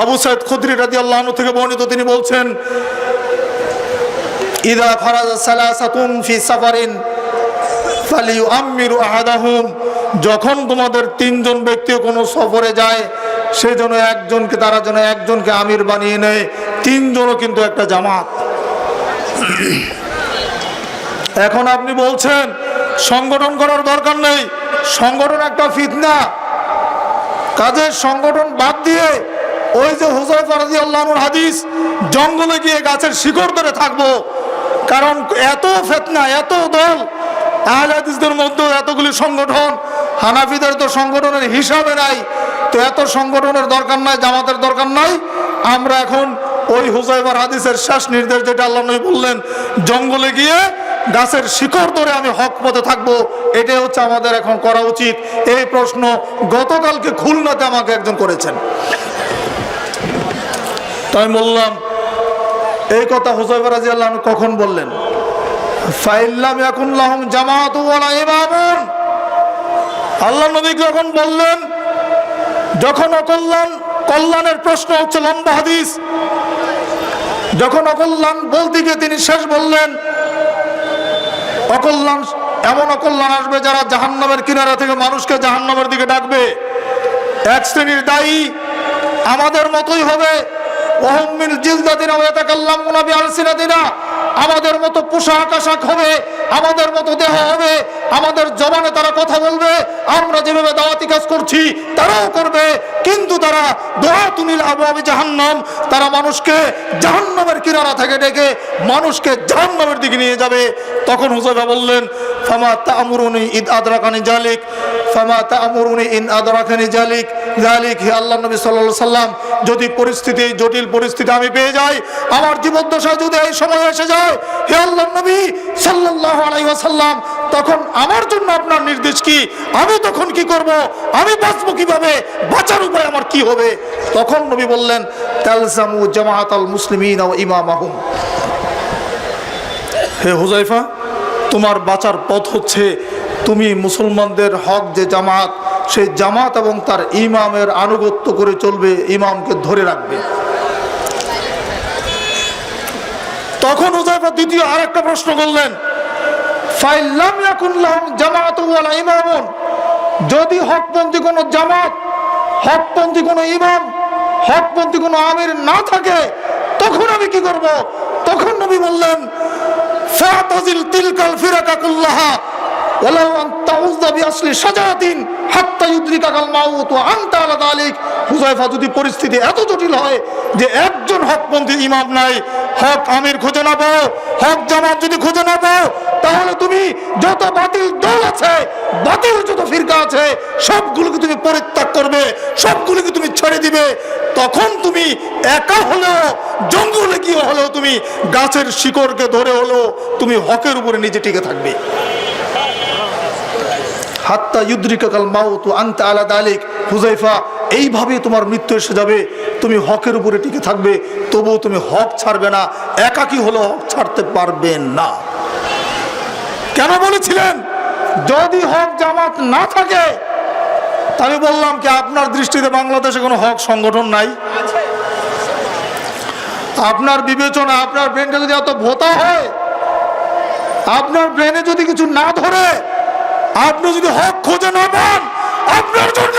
আবু সাঈদ খুদরি রাদিয়াল্লাহু আনহু থেকে বর্ণিত, তিনি বলছেন, ইযা ফারাজা সালাসাতুন ফি সাফারিন ফালিউআম্মিরু আহাদাহুম, যখন তোমাদের তিনজন ব্যক্তি কোনো সফরে যায়, সেজন্য তারা যেন একজনকে আমির বানিয়ে নেয়। তিনজনও কিন্তু একটা জামাত। এখন আপনি বলছেন সংগঠন করার দরকার নেই, সংগঠন একটা ফিতনা। কাজের সংগঠন বাদ দিয়ে ওই যে হুযায়ফা রাদিয়াল্লাহু আনহুর হাদিস, জঙ্গলে গিয়ে গাছের শিকড় ধরে থাকবো। কারণ এত ফিতনা, এত দল, আহলে হাদিসদের মধ্যে এতগুলি সংগঠন, হানাফিদের তো সংগঠনের হিসাবে নাই। তো এত সংগঠনের দরকার নাই, জামাতের দরকার নাই। আমরা এখন ওই হুযায়ফার হাদিসের শেষ নির্দেশ, যেটা আল্লাহ নবী বললেন, জঙ্গলে গিয়ে গাছের শিকড় ধরে আমি হক পথে থাকবো, এটাই হচ্ছে আমাদের এখন করা উচিত। এই প্রশ্ন গতকালকে খুলনাতে আমাকে একজন করেছেন। তাই বললাম, এই কথা হুযায়ফা রাদিয়াল্লাহু আনহু কখন বললেন? ফাইল্লাম ইয়াকুন লাহুম জামাআতু ওয়ালা ইমামুন। আল্লাহ নবী যখন বললেন, যখন কল্যাণের প্রশ্ন হচ্ছে লম্বা হাদিস, যখন অকল্যাণ বলতে গিয়ে তিনি শেষ বললেন, এমন অকল্যাণ আসবে যারা জাহান্নামের কিনারা থেকে মানুষকে জাহান্নামের দিকে ডাকবে। এক শ্রেণীর দায়ী আমাদের মতোই হবে, ওয়াহুম মিন জিলদাতিনা ওয়া ইয়াতাকাল্লামুনা বিআলসিনাতিনা, আমাদের মতো পোশাক আশাক হবে, আমাদের মতো দেহ হবে, আমাদের জবানে তারা কথা বলবে, আমরা যেভাবে দাওয়াতি কাজ করছি তারাও করবে, কিন্তু তারা দুআতুনিল আবওয়াবি জাহান্নাম, তারা মানুষকে জাহান্নামের কিনারা থেকে ডেকে মানুষকে জাহান্নামের দিকে নিয়ে যাবে। তখন হুযায়ফা বললেন, ফামা তা'মুরুনি ইদ আদরাকানি যালিক, ফামা তা'মুরুনি ইন আদরাকানি যালিক। হে আল্লাহ নবী সাল্লাল্লাহু আলাইহি সাল্লাম, যদি পরিস্থিতি, জটিল পরিস্থিতি আমি পেয়ে যাই, আমার জীবদ্দশায় যদি এই সময় এসে যায়, হে আল্লাহ নবী সাল্লাল্লাহু আলাইহি ওয়াসাল্লাম, তখন আমার জন্য আপনার নির্দেশ কি? আমি তখন কি করব? আমি বাঁচবো কিভাবে? বাঁচার উপায় আমার কি হবে? তখন নবী বললেন, তালজামু জামাআতাল মুসলিমিন ওয়া ইমামাহুম। হে হুযায়ফা, তোমার বাঁচার পথ হচ্ছে তুমি মুসলমানদের হক যে জামাত, সেই জামাত এবং তার ইমামের আনুগত্য করে চলবে, ইমামকে ধরে রাখবে। তখন হুযায়ফা হুযায়ফা দ্বিতীয় আরেকটা প্রশ্ন করলেন, ফাইল্লাম ইয়াকুন লাহুম জামাআতুন ওয়ালা ইমামুন, যদি হকপন্থী কোনো জামাত, হকপন্থী কোনো ইমাম, হকপন্থী কোনো আমির না থাকে, তখন আমি কি করব? তখন নবী বললেন, ফাতাজিল তিলকাল ফিরাকা কুল্লাহা ওয়ালাউ আন তাউযা বিআসলি শাজারাতিন হাত্তা ইউদরিকাল মাউত ওয়া আনতা আলা যালিক। হুযায়ফা, যদি পরিস্থিতি এত জটিল হয় যে একজন হকপন্থী ইমাম নাই, হক আমির খুঁজে না পাও, হক জামাত যদি খুঁজে না পাও, তাহলে তুমি যত বাতিল দল আছে, বাতিল যত ফিরকা আছে, সবগুলোকে তুমি পরিত্যাগ করবে, সবগুলোকে তুমি ছেড়ে দিবে। তখন তুমি একা হলেও, জঙ্গলে গিয়ে হলেও, তুমি গাছের শিকড়কে ধরে হলেও তুমি হকের উপরে নিজে টিকে থাকবে। হাত্তা ইউদরিকাল মাউত ওয়া আনতা আলা যালিক। হুযায়ফা, এইভাবে তোমার মৃত্যু এসে যাবে, তুমি হকের উপরে টিকে থাকবে, তবুও তুমি হক ছাড়বে না, একাকী হলেও হক ছাড়তে পারবে না। কেন বলেছিলেন? যদি হক জামাত না থাকে, আমি বললাম কি আপনার দৃষ্টিতে বাংলাদেশে কোনো হক সংগঠন নাই? আপনার বিবেচনা, আপনার ব্রেনটা যদি এত ভোতা হয়, আপনার ব্রেনে যদি কিছু না ধরে, আপনি যদি হক খোঁজে না পান, আপনার জন্য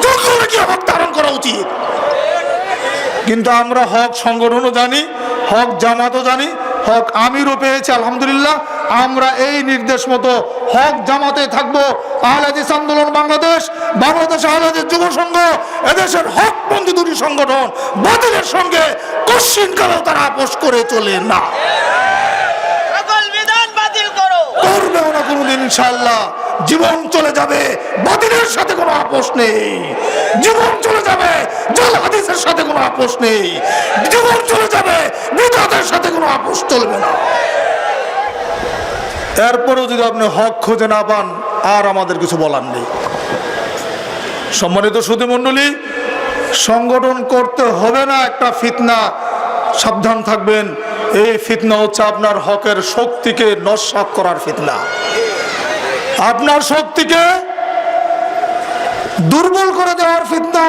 জঙ্গলে গিয়ে হক ধারণ করা উচিত। কিন্তু আমরা হক সংগঠনও জানি, হক জামাতও জানি, হক আমিরও পেয়েছি আলহামদুলিল্লাহ। আমরা এই নির্দেশ মতো হক জামাতে থাকবো। আহলে হাদিস আন্দোলন বাংলাদেশ, বাংলাদেশ আহলে হাদিস যুব সংঘ, এদেশের হকপন্থী দুটি সংগঠন বাতিলের সঙ্গে কশিনকালেও তারা আপোষ করে চলে না, করবেও না কোনোদিন ইনশাআল্লাহ। জীবন চলে যাবে, বাতিলের সাথে কোনো আপোষ নেই। জীবন চলে যাবে, জাল হাদিসের সাথে কোনো আপোষ নেই। জীবন চলে যাবে, বিদআতের সাথে কোনো আপোষ চলবে না। এরপরেও যদি আপনি হক খুঁজে না পান, আর আমাদের কিছু বলার নেই। সম্মানিত সুধী মণ্ডলী, সংগঠন করতে হবে না একটা ফিতনা, সাবধান থাকবেন। এই ফিতনা হচ্ছে আপনার হকের শক্তিকে নস্যাৎ করার ফিতনা, আপনার শক্তিকে দুর্বল করে দেওয়ার ফিতনা।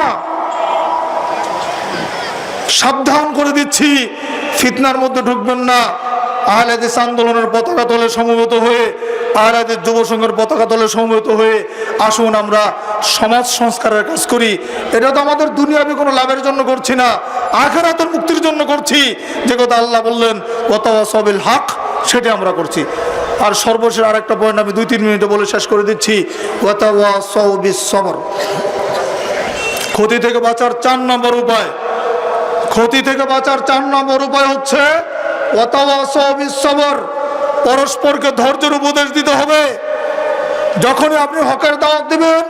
সাবধান করে দিচ্ছি, ফিতনার মধ্যে ঢুকবেন না। আহলে হাদিস আন্দোলনের পতাকা তলে সমবেত হয়ে, আহলে হাদিস যুব সংঘের পতাকা তলে সমবেত হয়ে আসুন আমরা সমাজ সংস্কারের কাজ করি। এটা তো আমাদের দুনিয়াবি কোনো লাভের জন্য করছি না, আখিরাতের মুক্তির জন্য করছি। যে কথা আল্লাহ বললেন ওয়াতাওয়াসাউ বিল হক, সেটা আমরা করছি। আর সর্বশেষ আরেকটা পয়েন্ট আমি 2-3 মিনিটে বলে শেষ করে দিচ্ছি। ওয়াতাওয়াসাউ বিস সবর, ক্ষতি থেকে বাঁচার 4 নম্বর উপায়, ক্ষতি থেকে বাঁচার 4 নম্বর উপায় হচ্ছে ওয়াতাওয়াসাউ বিস সবর, পরস্পরকে ধৈর্যের উপদেশ দিতে হবে। যখনই আপনি হকের দাওয়াত দিবেন,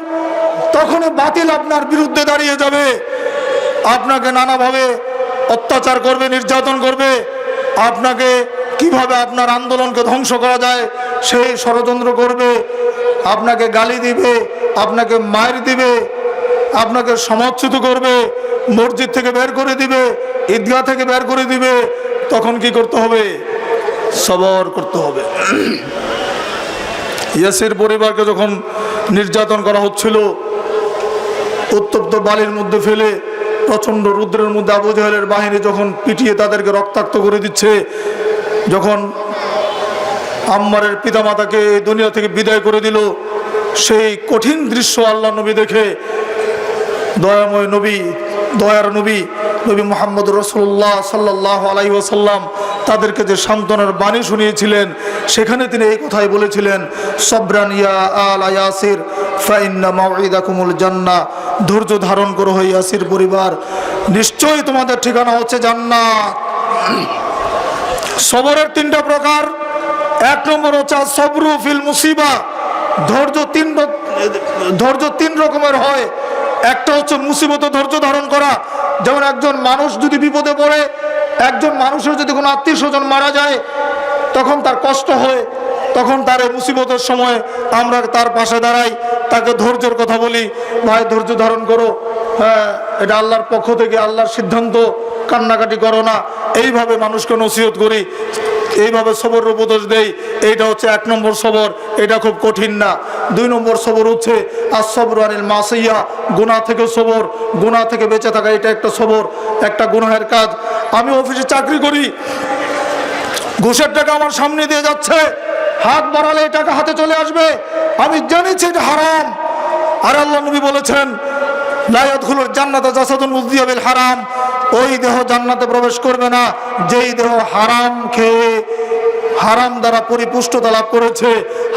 তখনই বাতিল আপনার বিরুদ্ধে দাঁড়িয়ে যাবে, আপনাকে নানাভাবে অত্যাচার করবে, নির্যাতন করবে, আপনাকে কিভাবে আপনার আন্দোলনকে ধ্বংস করা যায় সেই ষড়যন্ত্র করবে, আপনাকে গালি দিবে, আপনাকে মার দিবে, আপনাকে সমাজচ্যুত করবে, মসজিদ থেকে বের করে দিবে, ঈদগাহ থেকে বের করে দিবে। তখন কি করতে হবে? সবর করতে হবে। ইয়াসির পরিবারকে যখন নির্যাতন করা হচ্ছিল, উত্তপ্ত বালির মধ্যে ফেলে প্রচন্ড রুদ্রের মধ্যে আবু জাহেলের বাহিনী যখন পিটিয়ে তাদেরকে রক্তাক্ত করে দিচ্ছে, যখন আম্মারের পিতামাতাকে দুনিয়া থেকে বিদায় করে দিল, সেই কঠিন দৃশ্য আল্লাহ নবী দেখে, দয়াময় নবী, দয়ার নবী নবী মুহাম্মদ রাসূলুল্লাহ সাল্লাল্লাহু আলাইহি ওয়াসাল্লাম তাদেরকে যে সান্ত্বনার বাণী শুনিয়েছিলেন, সেখানে তিনি এই কথাই বলেছিলেন, সবরান ইয়া আলা ইয়াসির ফাইন্না মাউইদাকুমুল জান্নাহ, ধৈর্য ধারণ করো হে ইয়াসির পরিবার, নিশ্চয়ই তোমাদের ঠিকানা হচ্ছে জান্নাত। সবরের 3টা প্রকার। 1 নম্বর হচ্ছে সবরু ফিল মুসিবা, ধৈর্য 3 রকমের হয়। একটা হচ্ছে মুসিবতে ধৈর্য ধারণ করা, যেমন একজন মানুষ যদি বিপদে পড়ে, একজন মানুষের যদি কোনো আত্মীয় স্বজন মারা যায়, তখন তার কষ্ট হয়, তখন তার এই মুসিবতের সময় আমরা তার পাশে দাঁড়াই, তাকে ধৈর্যের কথা বলি, ভাই ধৈর্য ধারণ করো, হ্যাঁ এটা আল্লাহর পক্ষ থেকে, আল্লাহর সিদ্ধান্ত, কান্নাকাটি করো না, এইভাবে মানুষকে নসিহত করি, এইভাবে সবরের উপদেশ দেই। এইটা হচ্ছে 1 নম্বর সবর, এটা খুব কঠিন না। 2 নম্বর সবর হচ্ছে আসসবরু আনিল মাসিয়া, গুনাহ থেকে সবর, গুনাহ থেকে বেঁচে থাকা, এটা একটা সবর, একটা গুনাহের কাজ। আমি অফিসে চাকরি করি, ঘুষের টাকা আমার সামনে দিয়ে যাচ্ছে, হাত বাড়ালে এই টাকা হাতে চলে আসবে, আমি জানিছি এটা হারাম। আর আল্লাহ নবী বলেছেন লা ইয়াদখুলুল জান্নাতা জাসাদুন মুযদিয়া বিল হারাম, ওই দেহ জান্নাতে প্রবেশ করবে না যেই দেহ হারাম খেয়ে, হারাম দ্বারা পরিপুষ্টতা লাভ করেছে,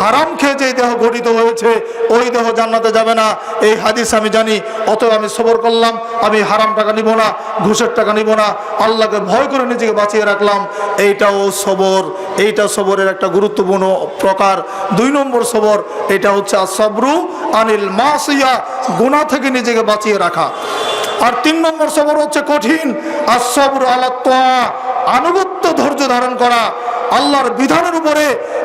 হারাম খেয়ে যেই দেহ গঠিত হয়েছে ওই দেহ জান্নাতে যাবে না। এই হাদিস আমি জানি, অতএব আমি সবর করলাম, আমি হারাম টাকা নিব না, ঘুষের টাকা নিব না, আল্লাহকে ভয় করে নিজেকে বাঁচিয়ে রাখলাম। এইটাও সবর, এইটা সবরের একটা গুরুত্বপূর্ণ প্রকার। 2 নম্বর সবর, এটা হচ্ছে আসবরু আনিল মাসিয়া, গুনাহ থেকে নিজেকে বাঁচিয়ে রাখা। আর 3 নম্বর সবর হচ্ছে কঠিন, আসবরু আলা তাআ, আনুগত্য ধৈর্য ধারণ করা, আল্লাহর বিধানের উপরে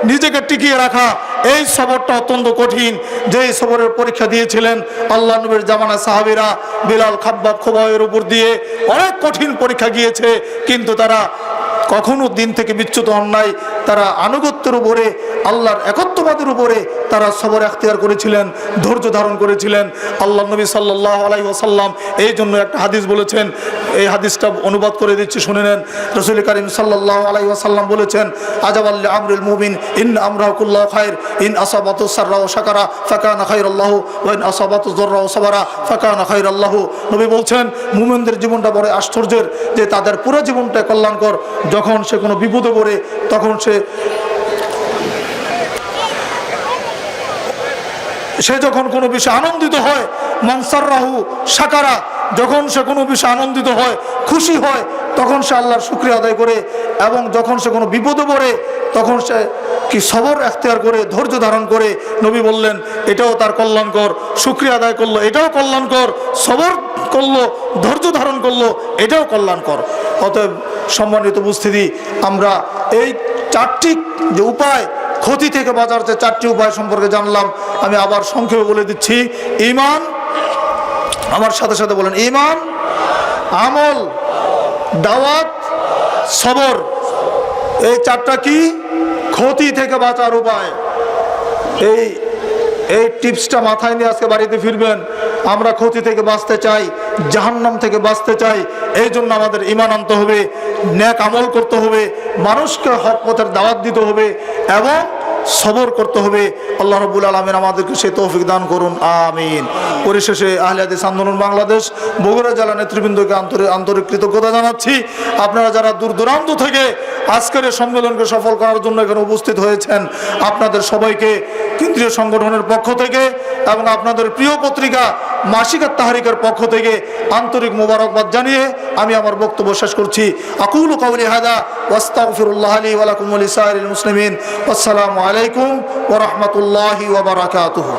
নিজেকে টিকিয়ে রাখা। এই সবরটা অত্যন্ত কঠিন, যেই সবরের পরীক্ষা দিয়েছিলেন আল্লাহ নবীর জামানা সাহাবীরা, বিলাল, খাব্বাব, খুবাইয়ের উপর দিয়ে অনেক কঠিন পরীক্ষা গিয়েছে, কিন্তু তারা কখনো দিন থেকে বিচ্যুত হন নাই। তারা আনুগত্যের উপরে, আল্লাহর একত্ববাদের উপরে তারা সবর এখতিয়ার করেছিলেন, ধৈর্য ধারণ করেছিলেন। আল্লাহ নবী সাল্লাল্লাহু আলাইহি ওয়াসাল্লাম এই জন্য একটা হাদিস বলেছেন, এই হাদিসটা অনুবাদ করে দিচ্ছি, শুনে নেন। রাসূল কারীম সাল্লাল্লাহু আলাইহি ওয়াসাল্লাম বলেছেন আজাবাল লিআমরিল মুমিন ইন আমরাহু কুল্লুহু খায়র ইন আসাবাতু সাররা ওয়া শাকারা ফাকানা খায়রাল্লাহু ওয়া ইন আসাবাতু যাররা ওয়া সাবারা ফাকানা খায়রাল্লাহু। নবী বলছেন মুমিনদের জীবনটা বড় আশ্চর্যের, যে তাদের পুরো জীবনটা কল্যাণকর। যখন সে কোনো বিপদে পড়ে তখন সে যখন কোনো বিষয়ে আনন্দিত হয়, মানসাররাহু শাকারা, যখন সে কোনো বিষয়ে আনন্দিত হয়, খুশি হয়, তখন সে আল্লাহর শুকরিয়া আদায় করে। এবং যখন সে কোনো বিপদে পড়ে তখন সে কি সবর এখতিয়ার করে, ধৈর্য ধারণ করে। নবী বললেন এটাও তার কল্যাণকর, শুকরিয়া আদায় করলো এটাও কল্যাণকর, সবর করলো, ধৈর্য ধারণ করলো, এটাও কল্যাণকর। অতএব সম্মানিত উপস্থিতি, আমরা এই 4টি যে উপায়, ক্ষতি থেকে বাঁচার যে 4টি উপায় সম্পর্কে জানলাম। আমি আবার সংক্ষেপে বলে দিচ্ছি। ঈমান, আমার সাথে সাথে বলেন, ঈমান, আমল, দাওয়াত, সবর। এই 4টা কি? ক্ষতি থেকে বাঁচার উপায়। এই টিপসটা মাথায় নিয়ে আজকে বাড়িতে ফিরবেন। আমরা ক্ষতি থেকে বাঁচতে চাই, জাহান্নাম থেকে বাঁচতে চাই, এই জন্য আমাদের ঈমান আনতে হবে, নেক আমল করতে হবে, মানুষকে হক পথের দাওয়াত দিতে হবে এবং সবর করতে হবে। আল্লাহ রাব্বুল আলামিন আমাদেরকে সেই তৌফিক দান করুন, আমিন। পরিশেষে আহলে হাদিস আন্দোলন বাংলাদেশ বগুড়া জেলা নেতৃবৃন্দকে আন্তরিক কৃতজ্ঞতা জানাচ্ছি। আপনারা যারা দূর দূরান্ত থেকে আজকের এই সম্মেলনকে সফল করার জন্য এখানে উপস্থিত হয়েছেন, আপনাদের সবাইকে কেন্দ্রীয় সংগঠনের পক্ষ থেকে এবং আপনাদের প্রিয় পত্রিকা মাসিক তাহরিকের পক্ষ থেকে আন্তরিক মোবারকবাদ জানিয়ে আমি আমার বক্তব্য শেষ করছি। আকুলু কাউলি হাদা ওয়াস্তাগফিরুল্লাহ লি ওয়া লাকুম ওয়া লিসাইরিল মুসলিমিন। আসসালামু আলাইকুম ওয়া রাহমাতুল্লাহি ওয়া বারাকাতুহু।